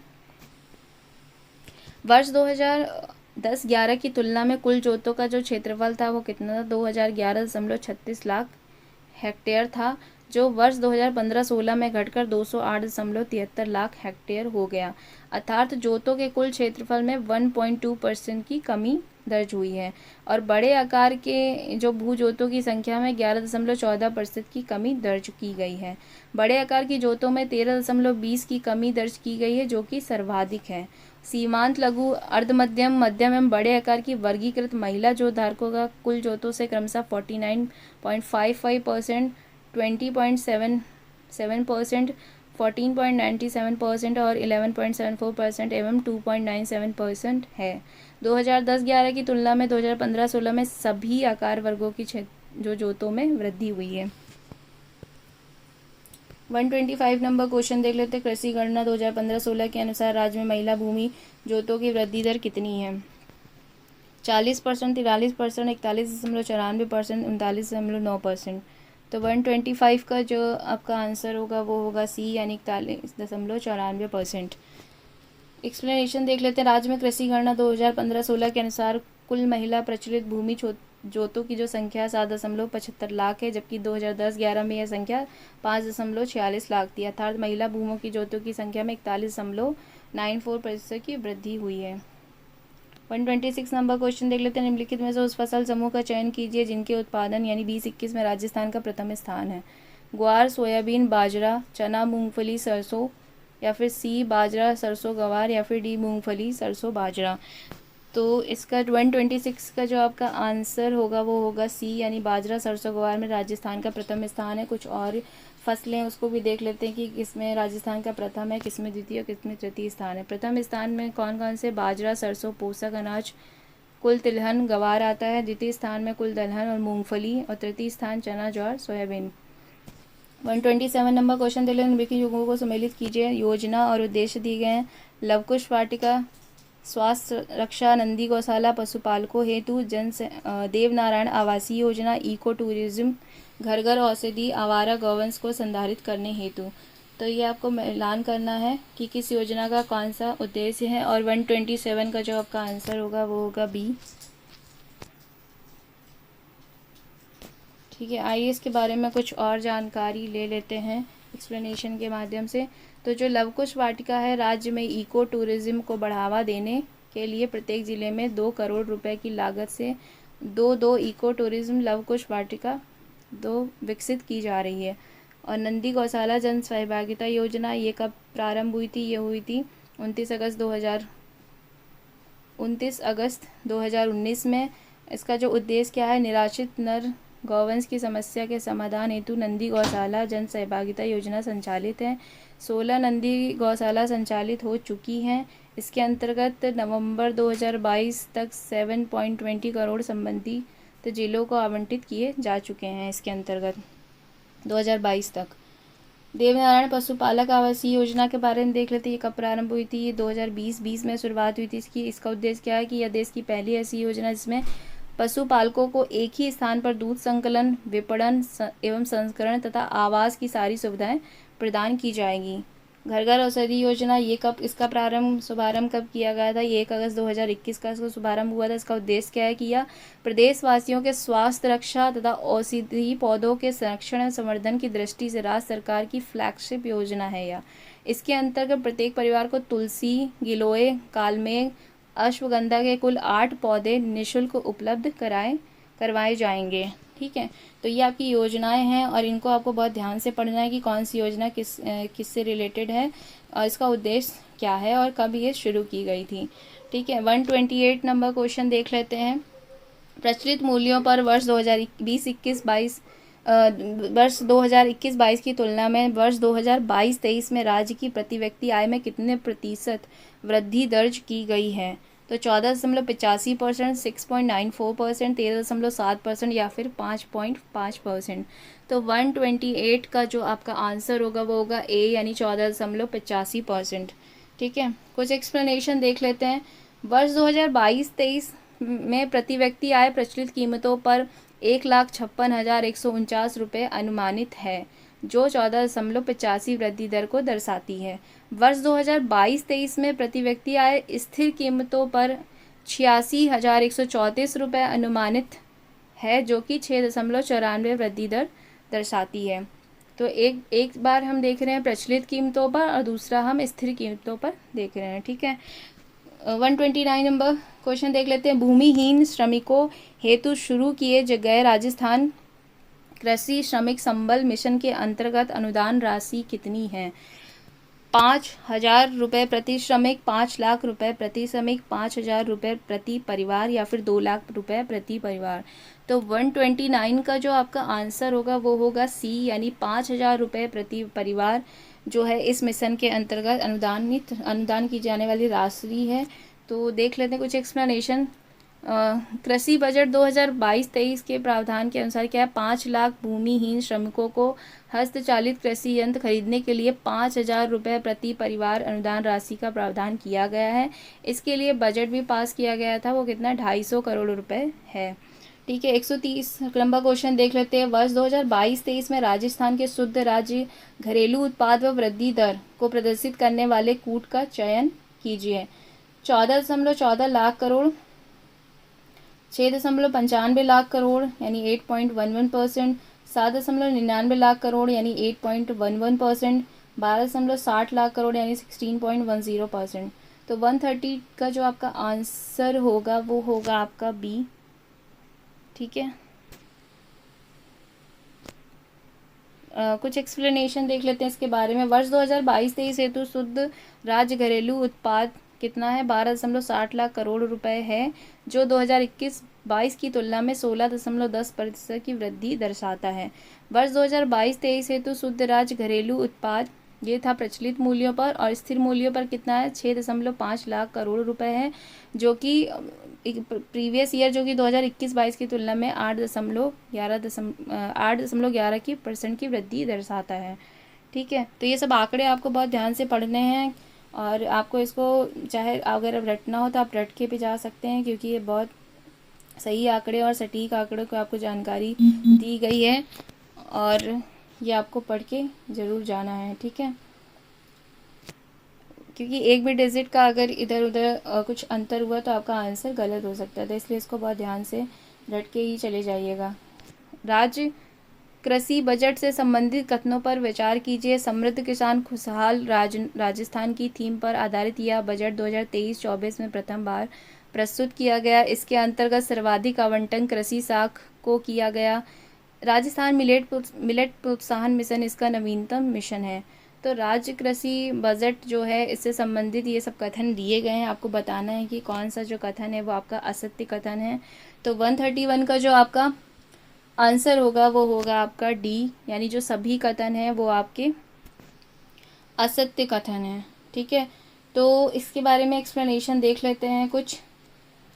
वर्ष 2010-11 की तुलना में कुल जोतों का जो क्षेत्रफल था वो कितना था, 2011.36 लाख हेक्टेयर था, जो वर्ष 2015-16 में घटकर 208.73 लाख हेक्टेयर हो गया। अर्थात जोतों के कुल क्षेत्रफल में 1.2% की कमी दर्ज हुई है। और बड़े आकार के जो भू जोतों की संख्या में 11.14% की कमी दर्ज की गई है। बड़े आकार की जोतों में 13.20 की कमी दर्ज की गई है, जो कि सर्वाधिक है। सीमांत, लघु, अर्ध मध्यम, मध्यम एवं बड़े आकार की वर्गीकृत महिला जोत धारकों का कुल जोतों से क्रमशः 49.55%, 20.77%, 14.97% और 11.74% एवं 2.97% है। 2010-11 की तुलना में 2015-16 में सभी आकार वर्गों की जो जोतों में वृद्धि हुई है। 125 नंबर क्वेश्चन देख लेते हैं। कृषि गणना 2015-16 के अनुसार राज्य में महिला भूमि जोतों की वृद्धि दर कितनी है? 40%, 43%, 41.94%, 39.9%। तो 125 का जो आपका आंसर होगा वो होगा सी, यानी 41.94%। एक्सप्लेनेशन देख लेते हैं। राज्य में कृषि गणना 2015-16 के अनुसार कुल महिला प्रचलित भूमि जोतों की जो संख्या 7.75 लाख है, जबकि 2010-11 में यह संख्या 5.46 लाख थी। अर्थात महिला भूमों की जोतों की संख्या में 41.94% की वृद्धि हुई है। 126 नंबर क्वेश्चन देख लेते हैं। निम्नलिखित में से उस फसल समूह का चयन कीजिए जिनके उत्पादन यानी 2021 में राजस्थान का प्रथम स्थान है। ग्वार, सोयाबीन, बाजरा, चना, मूंगफली, सरसों, या फिर सी बाजरा, सरसों, गवार, या फिर डी मूंगफली, सरसों, बाजरा। तो इसका 126 का जो आपका आंसर होगा वो होगा सी, यानी बाजरा, सरसों, गवार में राजस्थान का प्रथम स्थान है। कुछ और फसलें उसको भी देख लेते हैं कि किसमें राजस्थान का प्रथम है, किसमें द्वितीय और किसमें तृतीय स्थान है। प्रथम स्थान में कौन कौन से? बाजरा, सरसों, पोषक अनाज, कुल तिलहन, गवार आता है। द्वितीय स्थान में कुल दलहन और मूंगफली, और तृतीय स्थान चना, ज्वार, सोयाबीन। 127 नंबर क्वेश्चन दे लें। निम्नलिखित युगों को सम्मिलित कीजिए। योजना और उद्देश्य दिए गए हैं। लवकुश वाटिका, स्वास्थ्य रक्षा, नंदी गौशाला, पशुपालकों हेतु देवनारायण आवासीय योजना, इको टूरिज्म, घर घर औषधि, आवारा गौवंश को संधारित करने हेतु। तो ये आपको ऐलान करना है कि किस योजना का कौन सा उद्देश्य है। और 127 का जो आपका आंसर होगा वो होगा बी। ठीक है, आइए इसके बारे में कुछ और जानकारी ले लेते हैं एक्सप्लेनेशन के माध्यम से। तो जो लवकुश वाटिका है, राज्य में इको टूरिज्म को बढ़ावा देने के लिए प्रत्येक ज़िले में 2 करोड़ रुपए की लागत से दो इको टूरिज्म लवकुश वाटिका 2 विकसित की जा रही है। और नंदी गौशाला जन सहभागिता योजना, ये कब प्रारंभ हुई थी? ये हुई थी 29 अगस्त 2019 में। इसका जो उद्देश्य क्या है? निराश्रित नर गौवंश की समस्या के समाधान हेतु नंदी गौशाला जन सहभागिता योजना संचालित है। 16 नंदी गौशाला संचालित हो चुकी हैं। इसके अंतर्गत नवंबर 2022 तक 7.20 करोड़ संबंधित जिलों को आवंटित किए जा चुके हैं। इसके अंतर्गत 2022 तक। देवनारायण पशुपालक आवासीय योजना के बारे में देख लेते हैं। ये कब प्रारंभ हुई थी? ये 2020 में शुरुआत हुई थी इसकी। इसका उद्देश्य क्या है कि यह देश की पहली ऐसी योजना जिसमें पशुपालकों को एक ही स्थान पर दूध संकलन, विपणन एवं संस्करण तथा आवास की सारी सुविधाएं प्रदान की जाएगी। घर घर औषधि योजना, ये कब इसका शुभारंभ कब किया गया था? ये 1 अगस्त 2021 का इसका शुभारंभ हुआ था। इसका उद्देश्य क्या है कि यह प्रदेशवासियों के स्वास्थ्य रक्षा तथा औषधि पौधों के संरक्षण एवं संवर्धन की दृष्टि से राज्य सरकार की फ्लैगशिप योजना है। यह इसके अंतर्गत प्रत्येक परिवार को तुलसी, गिलोय, कालमेघ, अश्वगंधा के कुल 8 पौधे निःशुल्क उपलब्ध करवाए जाएंगे। ठीक है, तो ये आपकी योजनाएं हैं और इनको आपको बहुत ध्यान से पढ़ना है कि कौन सी योजना किससे रिलेटेड है और इसका उद्देश्य क्या है और कब ये शुरू की गई थी। ठीक है, 128 नंबर क्वेश्चन देख लेते हैं। प्रचलित मूल्यों पर वर्ष 2021-22 की तुलना में वर्ष 2022-23 में राज्य की प्रति व्यक्ति आय में कितने प्रतिशत वृद्धि दर्ज की गई है? तो 14.85%, 6.94%, 13.7% या फिर 5.5%। तो 128 का जो आपका आंसर होगा वो होगा ए, यानी 14.85%। ठीक है, कुछ एक्सप्लेनेशन देख लेते हैं। वर्ष 2022-23 में प्रति व्यक्ति आय प्रचलित कीमतों पर 1,56,149 रुपये अनुमानित है, जो 14.85 वृद्धि दर को दर्शाती है। वर्ष 2022-23 में प्रति व्यक्ति आय स्थिर कीमतों पर 86,134 रुपये अनुमानित है, जो कि 6.94 वृद्धि दर दर्शाती है। तो एक बार हम देख रहे हैं प्रचलित कीमतों पर और दूसरा हम स्थिर कीमतों पर देख रहे हैं। ठीक है, 129 नंबर क्वेश्चन देख लेते हैं। भूमिहीन श्रमिकों हेतु शुरू किए गए राजस्थान कृषि श्रमिक संबल मिशन के अंतर्गत अनुदान राशि कितनी है? 5,000 रुपये प्रति श्रमिक, 5 लाख रुपए प्रति श्रमिक, 5,000 रुपये प्रति परिवार या फिर 2 लाख रुपए प्रति परिवार। तो 129 का जो आपका आंसर होगा वो होगा सी, यानी 5,000 रुपये प्रति परिवार जो है इस मिशन के अंतर्गत अनुदान की जाने वाली राशि है। तो देख लेते हैं कुछ एक्सप्लेनेशन। कृषि बजट 2022-23 के प्रावधान के अनुसार क्या है? 5 लाख भूमिहीन श्रमिकों को हस्तचालित कृषि यंत्र खरीदने के लिए 5,000 रुपये प्रति परिवार अनुदान राशि का प्रावधान किया गया है। इसके लिए बजट भी पास किया गया था, वो कितना 250 करोड़ रुपए है। ठीक है, 130 नंबर क्वेश्चन देख लेते हैं। वर्ष 2022-23 में राजस्थान के शुद्ध राज्य घरेलू उत्पाद व वृद्धि दर को प्रदर्शित करने वाले कूट का चयन कीजिए। 14.14 लाख करोड़, 6.95 लाख करोड़ यानी 8.11%, 7.99 लाख करोड़ यानी 8.11%, 12.60 लाख करोड़ यानी 16.10%। तो 130 का जो आपका आंसर होगा वो होगा आपका बी। ठीक है, कुछ एक्सप्लेनेशन देख लेते हैं इसके बारे में। वर्ष 2022-23 हेतु शुद्ध राज्य घरेलू उत्पाद कितना है? 12.60 लाख करोड़ रुपए है, जो 2021-22 की तुलना में 16.10% की वृद्धि दर्शाता है। वर्ष 2022-23 हेतु शुद्ध राज्य घरेलू उत्पाद ये था प्रचलित मूल्यों पर, और स्थिर मूल्यों पर कितना है? 6.5 लाख करोड़ रुपए है, जो कि प्रीवियस ईयर जो कि 2021-22 की तुलना में 8.11% की वृद्धि दर्शाता है। ठीक है, तो ये सब आंकड़े आपको बहुत ध्यान से पढ़ने हैं, और आपको इसको चाहे अगर अब रटना हो तो आप रट के भी जा सकते हैं, क्योंकि ये बहुत सही आंकड़े और सटीक आंकड़ों को आपको जानकारी दी गई है, और ये आपको पढ़ के ज़रूर जाना है। ठीक है, क्योंकि एक भी डिजिट का अगर इधर उधर कुछ अंतर हुआ तो आपका आंसर गलत हो सकता है, तो इसलिए इसको बहुत ध्यान से रट के ही चले जाइएगा। राज्य कृषि बजट से संबंधित कथनों पर विचार कीजिए। समृद्ध किसान खुशहाल राजस्थान की थीम पर आधारित यह बजट 2023-24 में प्रथम बार प्रस्तुत किया गया। इसके अंतर्गत सर्वाधिक आवंटन कृषि शाख को किया गया। राजस्थान मिलेट प्रोत्साहन मिशन इसका नवीनतम मिशन है। तो राज्य कृषि बजट जो है इससे संबंधित ये सब कथन दिए गए हैं, आपको बताना है कि कौन सा जो कथन है वो आपका असत्य कथन है। तो 131 का जो आपका आंसर होगा वो होगा आपका डी, यानी जो सभी कथन है वो आपके असत्य कथन है। ठीक है, तो इसके बारे में एक्सप्लेनेशन देख लेते हैं कुछ।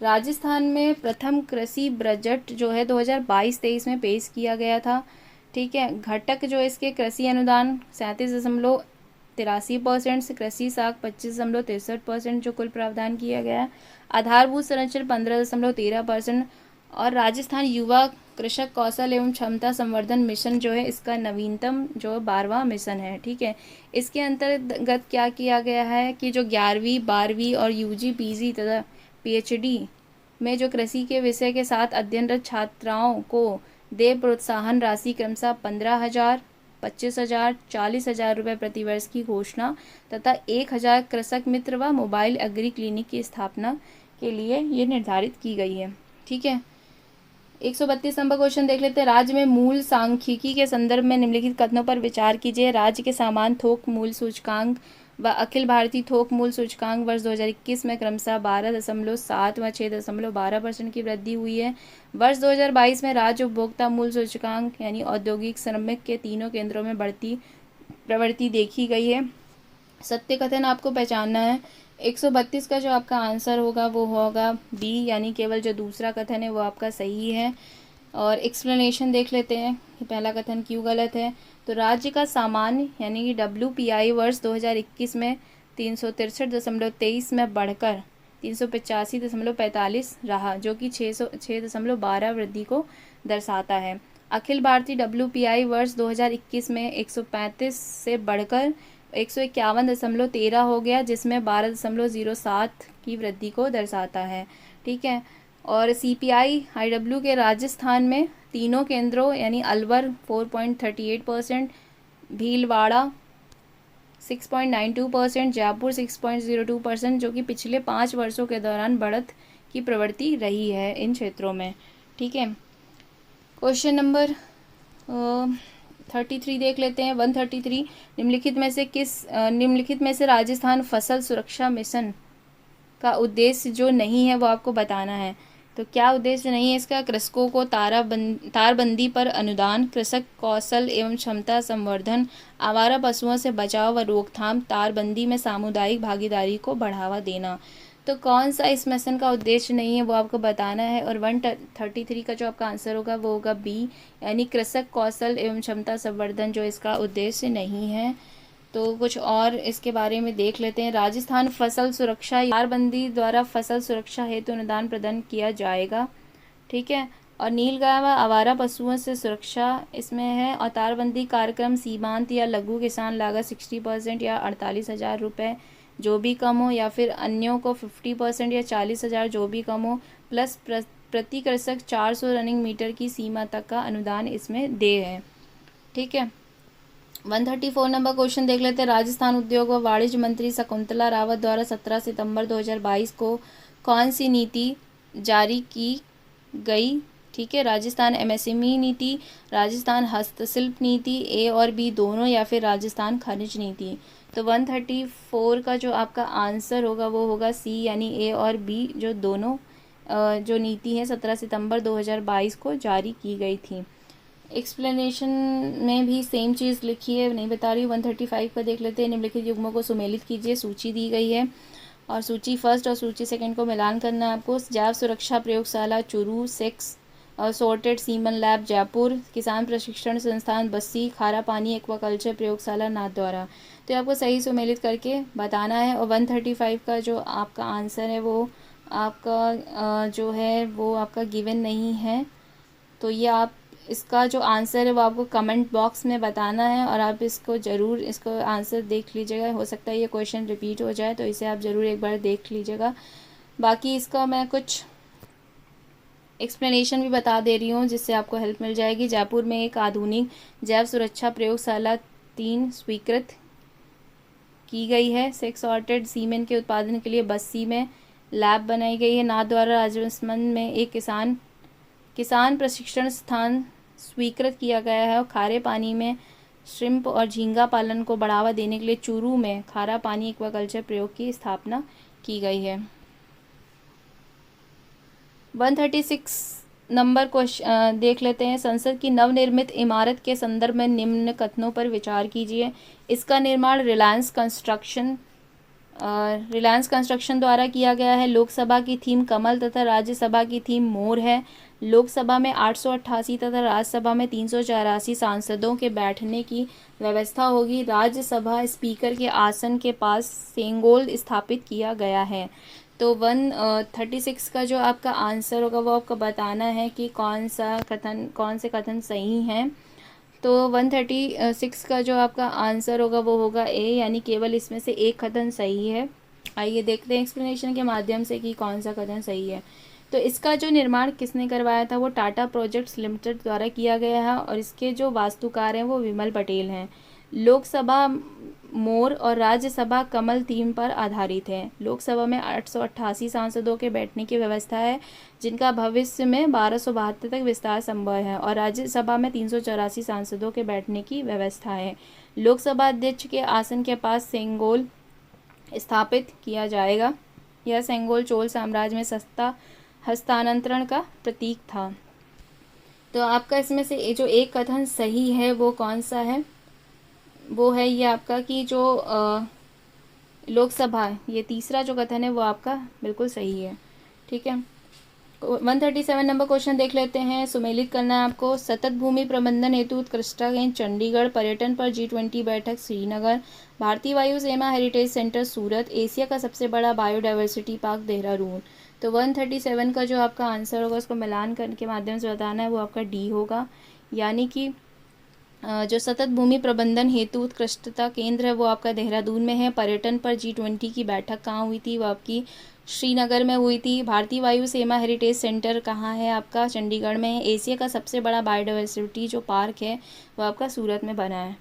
राजस्थान में प्रथम कृषि बजट जो है 2022-23 में पेश किया गया था। ठीक है, घटक जो इसके कृषि अनुदान 37.83% से कृषि साख 25.63% जो कुल प्रावधान किया गया। आधारभूत संरचना 15.13%, और राजस्थान युवा कृषक कौशल एवं क्षमता संवर्धन मिशन जो है इसका नवीनतम जो 12वां मिशन है। ठीक है, इसके अंतर्गत क्या किया गया है कि जो 11वीं 12वीं और यूजी पीजी तथा पीएचडी में जो कृषि के विषय के साथ अध्ययनरत छात्राओं को दे प्रोत्साहन राशि क्रमशः 15,000, 25,000, 40,000 रुपये प्रतिवर्ष की घोषणा तथा 1,000 कृषक मित्र व मोबाइल एग्री क्लिनिक की स्थापना के लिए ये निर्धारित की गई है। ठीक है, 132 नंबर क्वेश्चन देख लेते हैं। राज्य में मूल सांख्यिकी के संदर्भ में निम्नलिखित कथनों पर विचार कीजिए। राज्य के सामान थोक मूल सूचकांक व अखिल भारतीय थोक मूल सूचकांक वर्ष 2021 में क्रमशः 12.7 व 6.12% की वृद्धि हुई है। वर्ष 2022 में राज्य उपभोक्ता मूल सूचकांक यानी औद्योगिक श्रमिक के तीनों केंद्रों में प्रवृत्ति देखी गई है। सत्य कथन आपको पहचानना है। 132 का जो आपका आंसर होगा वो होगा बी, यानी केवल जो दूसरा कथन है वो आपका सही है। और एक्सप्लेनेशन देख लेते हैं कि पहला कथन क्यों गलत है। तो राज्य का सामान्य यानी कि WPI वर्ष 2021 में 363.23 में बढ़कर 385.45 रहा, जो कि 612 वृद्धि को दर्शाता है। अखिल भारतीय WPI वर्ष 2021 में 135 से बढ़कर 151.13 हो गया, जिसमें 12.07 की वृद्धि को दर्शाता है। ठीक है। और CPI IW के राजस्थान में तीनों केंद्रों यानी अलवर 4.38%, भीलवाड़ा 6.92%, जयपुर 6.02%, जो कि पिछले 5 वर्षों के दौरान बढ़त की प्रवृत्ति रही है इन क्षेत्रों में। ठीक है। क्वेश्चन नंबर 33 देख लेते हैं। 133, निम्नलिखित में से राजस्थान फसल सुरक्षा मिशन का उद्देश्य जो नहीं है वो आपको बताना है। तो क्या उद्देश्य नहीं है इसका? कृषकों को तारबंदी पर अनुदान, कृषक कौशल एवं क्षमता संवर्धन, आवारा पशुओं से बचाव व रोकथाम, तारबंदी में सामुदायिक भागीदारी को बढ़ावा देना। तो कौन सा इस मिशन का उद्देश्य नहीं है वो आपको बताना है। और 133 का जो आपका आंसर होगा वो होगा बी, यानी कृषक कौशल एवं क्षमता संवर्धन जो इसका उद्देश्य नहीं है। तो कुछ और इसके बारे में देख लेते हैं। राजस्थान फसल सुरक्षा तारबंदी द्वारा फसल सुरक्षा हेतु अनुदान प्रदान किया जाएगा। ठीक है। और नीलगाय व आवारा पशुओं से सुरक्षा इसमें है। और तारबंदी कार्यक्रम सीमांत या लघु किसान लागत 60% या 48,000 रुपये जो भी कम हो, या फिर अन्यों को 50% या 40,000 जो भी कम हो, प्लस प्रति कृषक 400 रनिंग मीटर की सीमा तक का अनुदान इसमें दे है। ठीक है। 134 नंबर क्वेश्चन देख लेते हैं। राजस्थान उद्योग व वाणिज्य मंत्री शकुंतला रावत द्वारा 17 सितंबर 2022 को कौन सी नीति जारी की गई? ठीक है। राजस्थान MSME नीति, राजस्थान हस्तशिल्प नीति, A और B दोनों, या फिर राजस्थान खनिज नीति। तो 134 का जो आपका आंसर होगा वो होगा C, यानी A और B जो दोनों जो नीति है 17 सितंबर 2022 को जारी की गई थी। एक्सप्लेनेशन में भी सेम चीज़ लिखी है, नहीं बता रही। 135 का देख लेते हैं। निम्नलिखित युग्मों को सुमेलित कीजिए। सूची दी गई है और सूची फर्स्ट और सूची सेकंड को मिलान करना है आपको। जैव सुरक्षा प्रयोगशाला Churu 6, sorted semen lab Jaipur, किसान प्रशिक्षण संस्थान बस्सी, खारा पानी एक्वाकल्चर प्रयोगशाला नाथद्वारा। तो आपको सही सुमेलित करके बताना है। और 135 का जो आपका आंसर है वो आपका जो है वो आपका गिवन नहीं है। तो ये आप इसका जो आंसर है वो आपको कमेंट बॉक्स में बताना है और आप इसको ज़रूर इसको आंसर देख लीजिएगा। हो सकता है ये क्वेश्चन रिपीट हो जाए, तो इसे आप ज़रूर एक बार देख लीजिएगा। बाकी इसका मैं कुछ एक्सप्लेनेशन भी बता दे रही हूँ जिससे आपको हेल्प मिल जाएगी। जयपुर में एक आधुनिक जैव सुरक्षा प्रयोगशाला 3 स्वीकृत की गई है। 6 सॉर्टेड सीमेंट के उत्पादन के लिए बस्सी में लैब बनाई गई है। नाथद्वारा राजस्थान में एक किसान प्रशिक्षण स्थान स्वीकृत किया गया है। और खारे पानी में श्रिम्प और झींगा पालन को बढ़ावा देने के लिए चूरू में खारा पानी एक्वाकल्चर प्रयोग की स्थापना की गई है। 136 नंबर क्वेश्चन देख लेते हैं। संसद की नवनिर्मित इमारत के संदर्भ में निम्न कथनों पर विचार कीजिए। इसका निर्माण रिलायंस कंस्ट्रक्शन द्वारा किया गया है। लोकसभा की थीम कमल तथा राज्यसभा की थीम मोर है। लोकसभा में 888 तथा राज्यसभा में 384 सांसदों के बैठने की व्यवस्था होगी। राज्यसभा स्पीकर के आसन के पास सेंगोल स्थापित किया गया है। तो 136 का जो आपका आंसर होगा वो आपको बताना है कि कौन से कथन सही हैं। तो 136 का जो आपका आंसर होगा वो होगा ए, यानी केवल इसमें से एक कथन सही है। आइए देखते हैं एक्सप्लेनेशन के माध्यम से कि कौन सा कथन सही है। तो इसका जो निर्माण किसने करवाया था वो टाटा प्रोजेक्ट्स लिमिटेड द्वारा किया गया है और इसके जो वास्तुकार हैं वो विमल पटेल हैं। लोकसभा मोर और राज्यसभा कमल थीम पर आधारित है। लोकसभा में 888 सांसदों के बैठने की व्यवस्था है जिनका भविष्य में 1272 तक विस्तार संभव है। और राज्यसभा में 384 सांसदों के बैठने की व्यवस्था है। लोकसभा अध्यक्ष के आसन के पास सेंगोल स्थापित किया जाएगा। यह सेंगोल चोल साम्राज्य में सत्ता हस्तांतरण का प्रतीक था। तो आपका इसमें से जो एक कथन सही है वो कौन सा है? वो है ये आपका कि जो लोकसभा, ये तीसरा जो कथन है वो आपका बिल्कुल सही है। ठीक है। 137 नंबर क्वेश्चन देख लेते हैं। सुमेलित करना है आपको। सतत भूमि प्रबंधन हेतु उत्कृष्टता केंद्र चंडीगढ़, पर्यटन पर G20 बैठक श्रीनगर, भारतीय वायु सेना हेरिटेज सेंटर सूरत, एशिया का सबसे बड़ा बायोडाइवर्सिटी पार्क देहरादून। तो 137 का जो आपका आंसर होगा उसको मिलान करने के माध्यम से बताना है, वो आपका डी होगा। यानी कि जो सतत भूमि प्रबंधन हेतु उत्कृष्टता केंद्र है वो आपका देहरादून में है। पर्यटन पर G20 की बैठक कहाँ हुई थी? वो आपकी श्रीनगर में हुई थी। भारतीय वायु सेना हेरिटेज सेंटर कहाँ है? आपका चंडीगढ़ में है। एशिया का सबसे बड़ा बायोडाइवर्सिटी जो पार्क है वो आपका सूरत में बना है।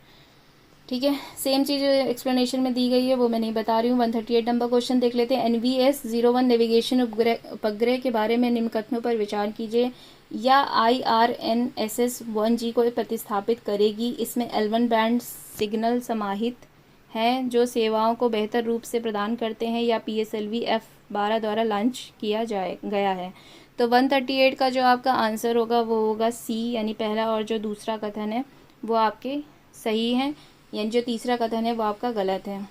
ठीक है, सेम चीज़ एक्सप्लेनेशन में दी गई है, वो मैं नहीं बता रही हूँ। 138 नंबर क्वेश्चन देख लेते हैं। NVS-01 नेविगेशन उपग्रह के बारे में निम्न कथनों पर विचार कीजिए। या IRNSS-1G को प्रतिस्थापित करेगी। इसमें L1 बैंड सिग्नल समाहित हैं जो सेवाओं को बेहतर रूप से प्रदान करते हैं। या PSLV F-12 द्वारा लॉन्च किया गया है। तो 138 का जो आपका आंसर होगा वो होगा C, यानी पहला, और जो दूसरा कथन है वो आपके सही है, यानी जो तीसरा कथन है वो आपका गलत है।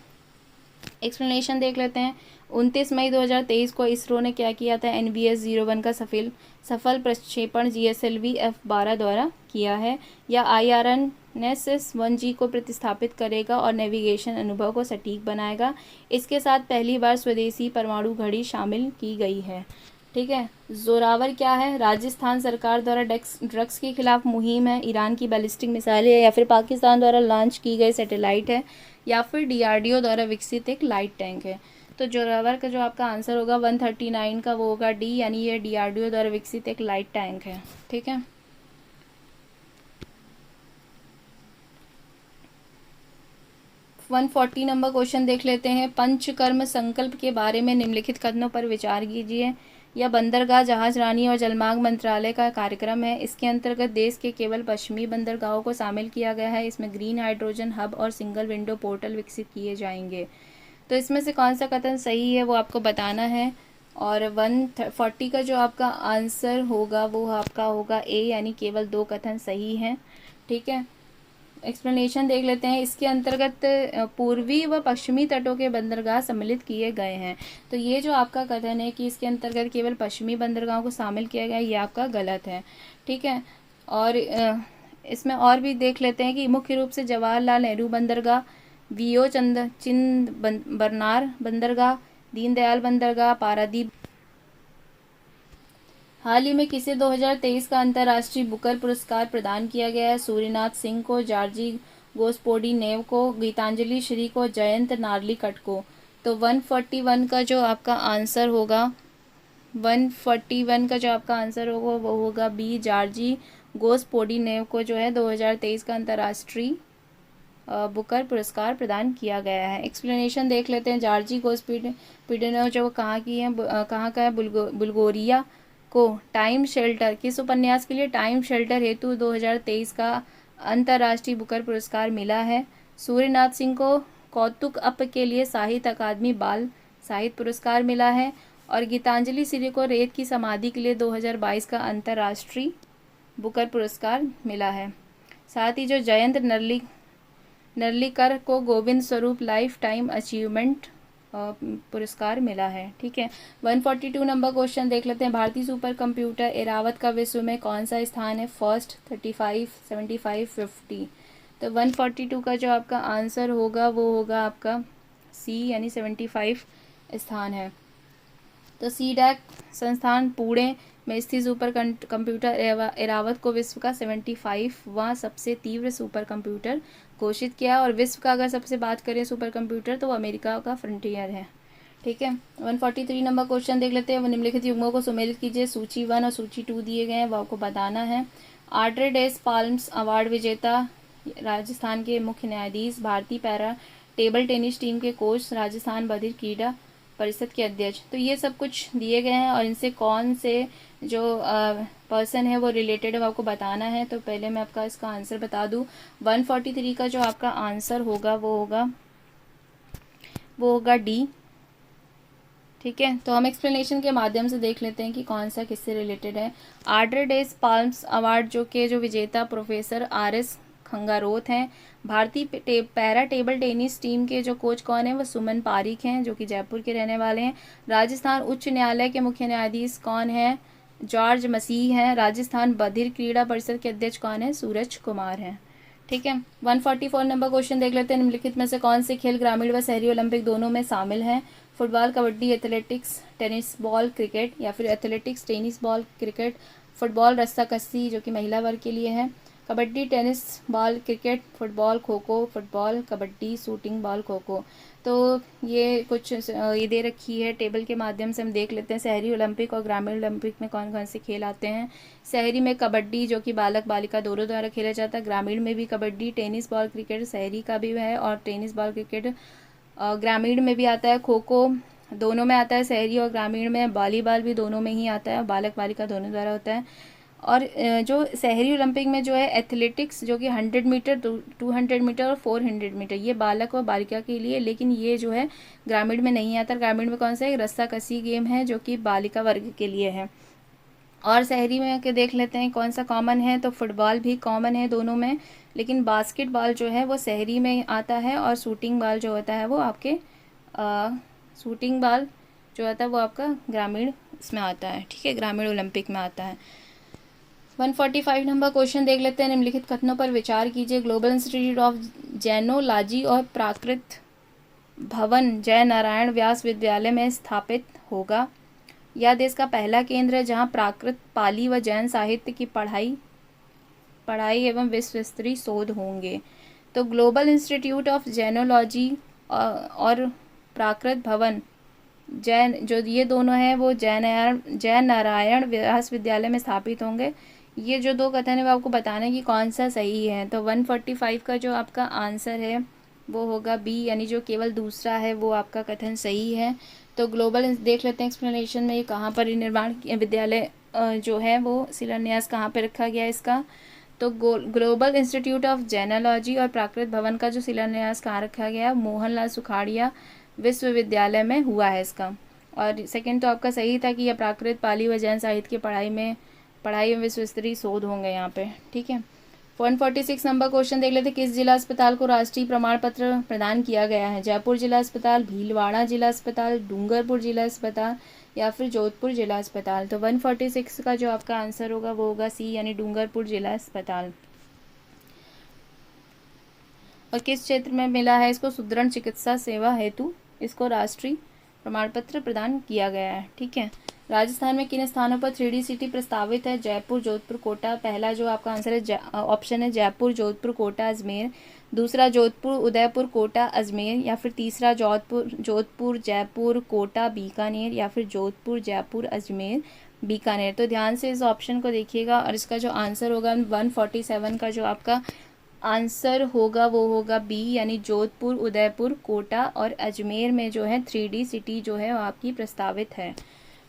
एक्सप्लेनेशन देख लेते हैं। 29 मई 2023 को इसरो ने क्या किया था? NVS-01 का सफल प्रक्षेपण GSLV F-12 द्वारा किया है। या IRNSS-1G को प्रतिस्थापित करेगा और नेविगेशन अनुभव को सटीक बनाएगा। इसके साथ पहली बार स्वदेशी परमाणु घड़ी शामिल की गई है। ठीक है, जोरावर क्या है? राजस्थान सरकार द्वारा ड्रग्स के खिलाफ मुहिम है, ईरान की बैलिस्टिक मिसाइल है, या फिर पाकिस्तान द्वारा लॉन्च की गई सैटेलाइट है, या फिर DRDO द्वारा विकसित एक लाइट टैंक है। तो जोरावर का जो आपका आंसर होगा 139 का वो होगा D, यानी ये DRDO द्वारा विकसित एक लाइट टैंक है। ठीक है, 140 नंबर क्वेश्चन देख लेते हैं। पंचकर्म संकल्प के बारे में निम्नलिखित कथनों पर विचार कीजिए। यह बंदरगाह जहाजरानी और जलमार्ग मंत्रालय का कार्यक्रम है। इसके अंतर्गत देश के केवल पश्चिमी बंदरगाहों को शामिल किया गया है। इसमें ग्रीन हाइड्रोजन हब और सिंगल विंडो पोर्टल विकसित किए जाएंगे। तो इसमें से कौन सा कथन सही है वो आपको बताना है। और 140 का जो आपका आंसर होगा वो आपका होगा A, यानी केवल 2 कथन सही हैं। ठीक है, एक्सप्लेनेशन देख लेते हैं। इसके अंतर्गत पूर्वी व पश्चिमी तटों के बंदरगाह सम्मिलित किए गए हैं। तो ये जो आपका कथन है कि इसके अंतर्गत केवल पश्चिमी बंदरगाहों को शामिल किया गया है, ये आपका गलत है। ठीक है, और इसमें और भी देख लेते हैं कि मुख्य रूप से जवाहरलाल नेहरू बंदरगाह, VO बरनार बंदरगाह, दीनदयाल बंदरगाह, पारादीप। हाल ही में किसे 2023 का अंतर्राष्ट्रीय बुकर पुरस्कार प्रदान किया गया है? सूर्यनाथ सिंह को, जॉर्जी गोस्पोडिनेव को, गीतांजलि श्री को, जयंत नार्लिकट को। तो 141 का जो आपका आंसर होगा 141 का जो आपका आंसर होगा वो होगा B, जॉर्जी गोस्पोडिनेव को जो है 2023 का अंतर्राष्ट्रीय बुकर पुरस्कार प्रदान किया गया है। एक्सप्लेनेशन देख लेते हैं। जॉर्जी गोस्पोडिनेव जो कहाँ की है, कहाँ का है? बुल्गारिया को टाइम शेल्टर, किस उपन्यास के लिए? टाइम शेल्टर हेतु 2023 का अंतर्राष्ट्रीय बुकर पुरस्कार मिला है। सूर्यनाथ सिंह को कौतुक अप के लिए साहित्य अकादमी बाल साहित्य पुरस्कार मिला है। और गीतांजलि श्री को रेत की समाधि के लिए 2022 का अंतर्राष्ट्रीय बुकर पुरस्कार मिला है। साथ ही जो जयंत नर्लिकर को Govind Swarup life time achievement पुरस्कार मिला है। ठीक है, 142 नंबर क्वेश्चन देख लेते हैं। भारतीय सुपर कंप्यूटर एरावत का विश्व में कौन सा स्थान है? फर्स्ट, 35, 75, 50। तो 142 का जो आपका आंसर होगा वो होगा आपका C, यानी 75 स्थान है। तो CDAC संस्थान पुणे में स्थित सुपर कंप्यूटर एरावत को विश्व का 75वां सबसे तीव्र सुपर कंप्यूटर घोषित किया। और विश्व का अगर सबसे बात करें सुपर कंप्यूटर तो वो अमेरिका का फ्रंटियर है। ठीक है, 143 नंबर क्वेश्चन देख लेते हैं। वो निम्नलिखित युग्मों को सुमेलित कीजिए। सूची 1 और सूची 2 दिए गए हैं, वो आपको बताना है। आर्ट्रे डेस पाल्म्स अवार्ड विजेता, राजस्थान के मुख्य न्यायाधीश, भारतीय पैरा टेबल टेनिस टीम के कोच, राजस्थान बधिर क्रीड़ा परिषद के अध्यक्ष। तो ये सब कुछ दिए गए हैं और इनसे कौन से जो पर्सन है वो रिलेटेड है वो आपको बताना है। तो पहले मैं आपका इसका आंसर बता दूं। 143 का जो आपका आंसर होगा वो होगा D। ठीक है, तो हम एक्सप्लेनेशन के माध्यम से देख लेते हैं कि कौन सा किससे रिलेटेड है। आर्ट्रे डेस पाल्म्स अवार्ड जो विजेता प्रोफेसर RS खंगारोत हैं। भारतीय पैरा टेबल टेनिस टीम के जो कोच कौन है? वो सुमन पारिक हैं, जो कि जयपुर के रहने वाले हैं। राजस्थान उच्च न्यायालय के मुख्य न्यायाधीश कौन है? जॉर्ज मसीह हैं। राजस्थान बधिर क्रीड़ा परिषद के अध्यक्ष कौन है? सूरज कुमार हैं। ठीक है, 144 नंबर क्वेश्चन देख लेते हैं। निम्नलिखित में से कौन से खेल ग्रामीण व शहरी ओलंपिक दोनों में शामिल हैं? Football, kabaddi, athletics, tennis ball cricket, या फिर athletics, tennis ball cricket, football, रस्साकशी जो कि महिला वर्ग के लिए है, kabaddi, tennis ball, cricket, football, kho kho, football, kabaddi, shooting ball, kho kho. तो ये कुछ ये दे रखी है, टेबल के माध्यम से हम देख लेते हैं शहरी ओलंपिक और ग्रामीण ओलंपिक में कौन कौन से खेल आते हैं। शहरी में कबड्डी, जो कि बालक बालिका दोनों द्वारा खेला जाता है। ग्रामीण में भी कबड्डी, टेनिस बॉल, क्रिकेट शहरी का भी है और टेनिस बॉल क्रिकेट ग्रामीण में भी आता है। खो खो दोनों में आता है, शहरी और ग्रामीण में। वॉलीबॉल भी दोनों में ही आता है, बालक बालिका दोनों द्वारा होता है। और जो शहरी ओलंपिक में जो है एथलेटिक्स, जो कि 100 मीटर, 200 मीटर और 400 मीटर, ये बालक और बालिका के लिए, लेकिन ये जो है ग्रामीण में नहीं आता। ग्रामीण में कौन सा है, रस्साकसी गेम है, जो कि बालिका वर्ग के लिए है। और शहरी में के देख लेते हैं कौन सा कॉमन है, तो फुटबॉल भी कॉमन है दोनों में, लेकिन बास्केटबॉल जो है वो शहरी में आता है और शूटिंग बॉल जो होता है वो आपके शूटिंग बॉल जो होता है वो आपका ग्रामीण इसमें आता है। ठीक है, ग्रामीण ओलंपिक में आता है। 145 नंबर क्वेश्चन देख लेते हैं। निम्नलिखित कथनों पर विचार कीजिए। ग्लोबल इंस्टीट्यूट ऑफ जैनोलॉजी और प्राकृत भवन जय नारायण व्यास विद्यालय में स्थापित होगा। यह देश का पहला केंद्र है जहां प्राकृत, पाली व जैन साहित्य की पढ़ाई एवं विश्व स्तरीय शोध होंगे। तो ग्लोबल इंस्टीट्यूट ऑफ जैनोलॉजी और प्राकृत भवन जैन, जो ये दोनों हैं वो जैन नारायण व्यास विद्यालय में स्थापित होंगे। ये जो दो कथन है वो आपको बताना है कि कौन सा सही है। तो 145 का जो आपका आंसर है वो होगा बी, यानी जो केवल दूसरा है वो आपका कथन सही है। तो ग्लोबल देख लेते हैं एक्सप्लेनेशन में, ये कहाँ पर निर्माण विद्यालय जो है वो शिलान्यास कहाँ पर रखा गया इसका। तो ग्लोबल इंस्टीट्यूट ऑफ जैनोलॉजी और प्राकृत भवन का जो शिलान्यास कहाँ रखा गया, मोहनलाल सुखाड़िया विश्वविद्यालय में हुआ है इसका। और सेकंड तो आपका सही था कि यह प्राकृत, पाली व जैन साहित्य की पढ़ाई में विश्व स्तरीय शोध होंगे यहाँ पे। ठीक है, 146 नंबर क्वेश्चन देख लेते। किस जिला अस्पताल को राष्ट्रीय प्रमाण पत्र प्रदान किया गया है? जयपुर जिला अस्पताल, भीलवाड़ा जिला अस्पताल, डूंगरपुर जिला अस्पताल या फिर जोधपुर जिला अस्पताल। तो 146 का जो आपका आंसर होगा वो होगा सी, यानी डूंगरपुर जिला अस्पताल। और किस क्षेत्र में मिला है इसको? सुदृढ़ चिकित्सा सेवा हेतु इसको राष्ट्रीय प्रमाण पत्र प्रदान किया गया है। ठीक है, राजस्थान में किन स्थानों पर 3D सिटी प्रस्तावित है? जयपुर, जोधपुर, कोटा। पहला जो आपका आंसर है ऑप्शन है जयपुर, जोधपुर, कोटा, अजमेर। दूसरा जोधपुर, उदयपुर, कोटा, अजमेर। या फिर तीसरा जोधपुर, जयपुर, कोटा, बीकानेर। या फिर जोधपुर, जयपुर, अजमेर, बीकानेर। तो ध्यान से इस ऑप्शन को देखिएगा और इसका जो आंसर होगा 147 का जो आपका आंसर होगा वो होगा बी, यानी जोधपुर, उदयपुर, कोटा और अजमेर में जो है 3D सिटी जो है वो आपकी प्रस्तावित है।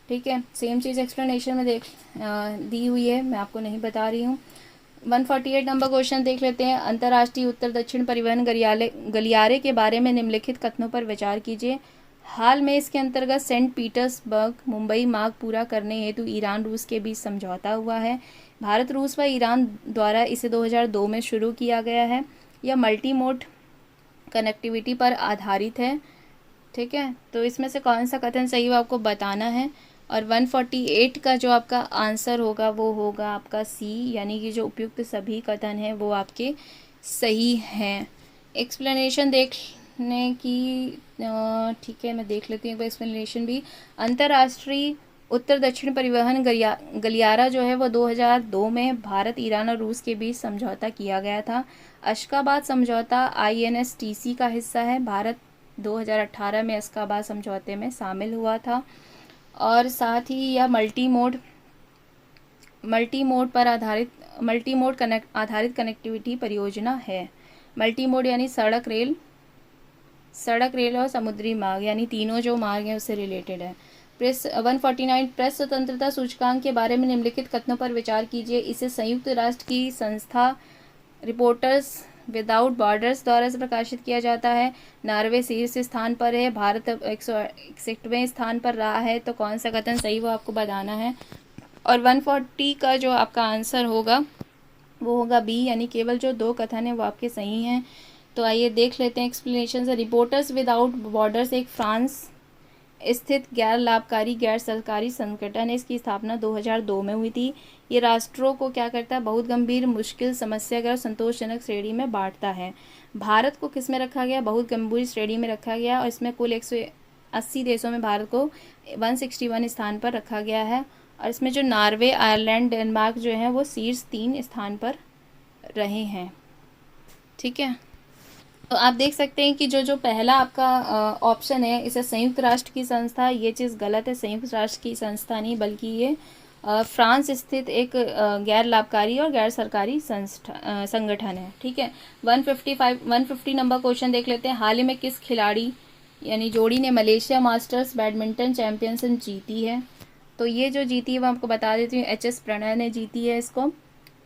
ठीक है, सेम चीज़ एक्सप्लेनेशन में दी हुई है, मैं आपको नहीं बता रही हूँ। 148 नंबर क्वेश्चन देख लेते हैं। अंतर्राष्ट्रीय उत्तर दक्षिण परिवहन गलियारे के बारे में निम्नलिखित कथनों पर विचार कीजिए। हाल में इसके अंतर्गत सेंट पीटर्सबर्ग मुंबई मार्ग पूरा करने हेतु ईरान रूस के बीच समझौता हुआ है। भारत, रूस व ईरान द्वारा इसे 2002 में शुरू किया गया है। यह मल्टी मोड कनेक्टिविटी पर आधारित है। ठीक है, तो इसमें से कौन सा कथन सही हो आपको बताना है। और 148 का जो आपका आंसर होगा वो होगा आपका सी, यानी कि जो उपयुक्त सभी कथन हैं वो आपके सही हैं। एक्सप्लेनेशन देखने की ठीक है, मैं देख लेती हूँ एक्सप्लेनेशन भी। अंतर्राष्ट्रीय उत्तर दक्षिण परिवहन गलियारा जो है वो 2002 में भारत, ईरान और रूस के बीच समझौता किया गया था। अशकाबाद समझौता INSTC का हिस्सा है। भारत 2018 में अशकाबाद समझौते में शामिल हुआ था। और साथ ही यह मल्टी मोड आधारित कनेक्टिविटी परियोजना है। मल्टी मोड यानी सड़क, रेल और समुद्री मार्ग, यानी तीनों जो मार्ग हैं उससे रिलेटेड है। प्रेस 149 प्रेस स्वतंत्रता सूचकांक के बारे में निम्नलिखित कथनों पर विचार कीजिए। इसे संयुक्त राष्ट्र की संस्था रिपोर्टर्स विदाउट बॉर्डर्स द्वारा से प्रकाशित किया जाता है। नॉर्वे शीर्ष स्थान पर है, भारत 161वें स्थान पर रहा है। तो कौन सा कथन सही वो आपको बताना है। और 140 का जो आपका आंसर होगा वो होगा बी, यानी केवल जो दो कथन हैं वो आपके सही हैं। तो आइए देख लेते हैं एक्सप्लेनेशन से। रिपोर्टर्स विदाउट बॉर्डर्स एक फ्रांस स्थित गैर लाभकारी गैर सरकारी संगठन है। इसकी स्थापना 2002 में हुई थी। ये राष्ट्रों को क्या करता है, बहुत गंभीर मुश्किल समस्या और संतोषजनक श्रेणी में बांटता है। भारत को किस में रखा गया? बहुत गंभीर श्रेणी में रखा गया और इसमें कुल 180 देशों में भारत को 161 स्थान पर रखा गया है। और इसमें जो नॉर्वे, आयरलैंड, डेनमार्क जो है वो शीर्ष 3 स्थान पर रहे हैं। ठीक है, तो आप देख सकते हैं कि जो जो पहला आपका ऑप्शन है, इसे संयुक्त राष्ट्र की संस्था, ये चीज़ गलत है। संयुक्त राष्ट्र की संस्था नहीं, बल्कि ये फ्रांस स्थित एक गैर लाभकारी और गैर सरकारी संगठन है। ठीक है, 150 नंबर क्वेश्चन देख लेते हैं। हाल ही में किस खिलाड़ी यानी जोड़ी ने मलेशिया मास्टर्स बैडमिंटन चैंपियनशिप जीती है? तो ये जो जीती है वो आपको बता देती हूँ, HS प्रणय ने जीती है इसको।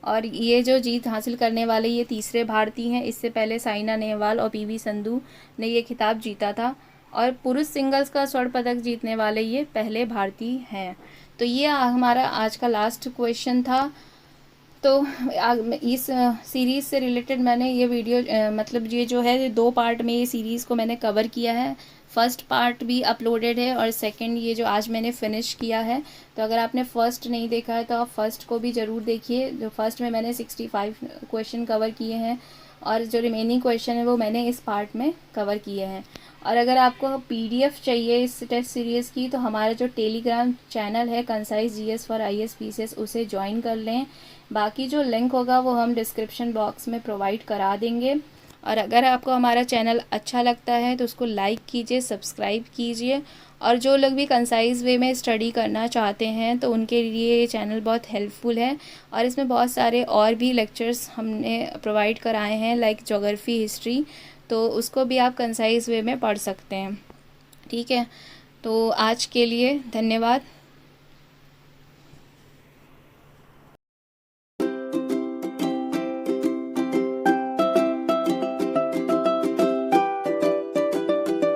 और ये जो जीत हासिल करने वाले ये तीसरे भारतीय हैं। इससे पहले साइना नेहवाल और PV संधू ने ये खिताब जीता था। और पुरुष सिंगल्स का स्वर्ण पदक जीतने वाले ये पहले भारतीय हैं। तो ये हमारा आज का लास्ट क्वेश्चन था। तो इस सीरीज़ से रिलेटेड मैंने ये वीडियो मतलब ये जो है 2 पार्ट में ये सीरीज़ को मैंने कवर किया है। फर्स्ट पार्ट भी अपलोडेड है और सेकंड ये जो आज मैंने फिनिश किया है। तो अगर आपने फर्स्ट नहीं देखा है तो आप फर्स्ट को भी ज़रूर देखिए। जो फर्स्ट में मैंने 65 क्वेश्चन कवर किए हैं और जो रिमेनिंग क्वेश्चन है वो मैंने इस पार्ट में कवर किए हैं। और अगर आपको PDF चाहिए इस टेस्ट सीरीज़ की, तो हमारा जो टेलीग्राम चैनल है concise GS for IAS PCS, उसे ज्वाइन कर लें। बाकी जो लिंक होगा वो हम डिस्क्रिप्शन बॉक्स में प्रोवाइड करा देंगे। और अगर आपको हमारा चैनल अच्छा लगता है तो उसको लाइक कीजिए, सब्सक्राइब कीजिए। और जो लोग भी कंसाइज वे में स्टडी करना चाहते हैं तो उनके लिए ये चैनल बहुत हेल्पफुल है। और इसमें बहुत सारे और भी लेक्चर्स हमने प्रोवाइड कराए हैं, लाइक ज्योग्राफी, हिस्ट्री, तो उसको भी आप कंसाइज वे में पढ़ सकते हैं। ठीक है, तो आज के लिए धन्यवाद।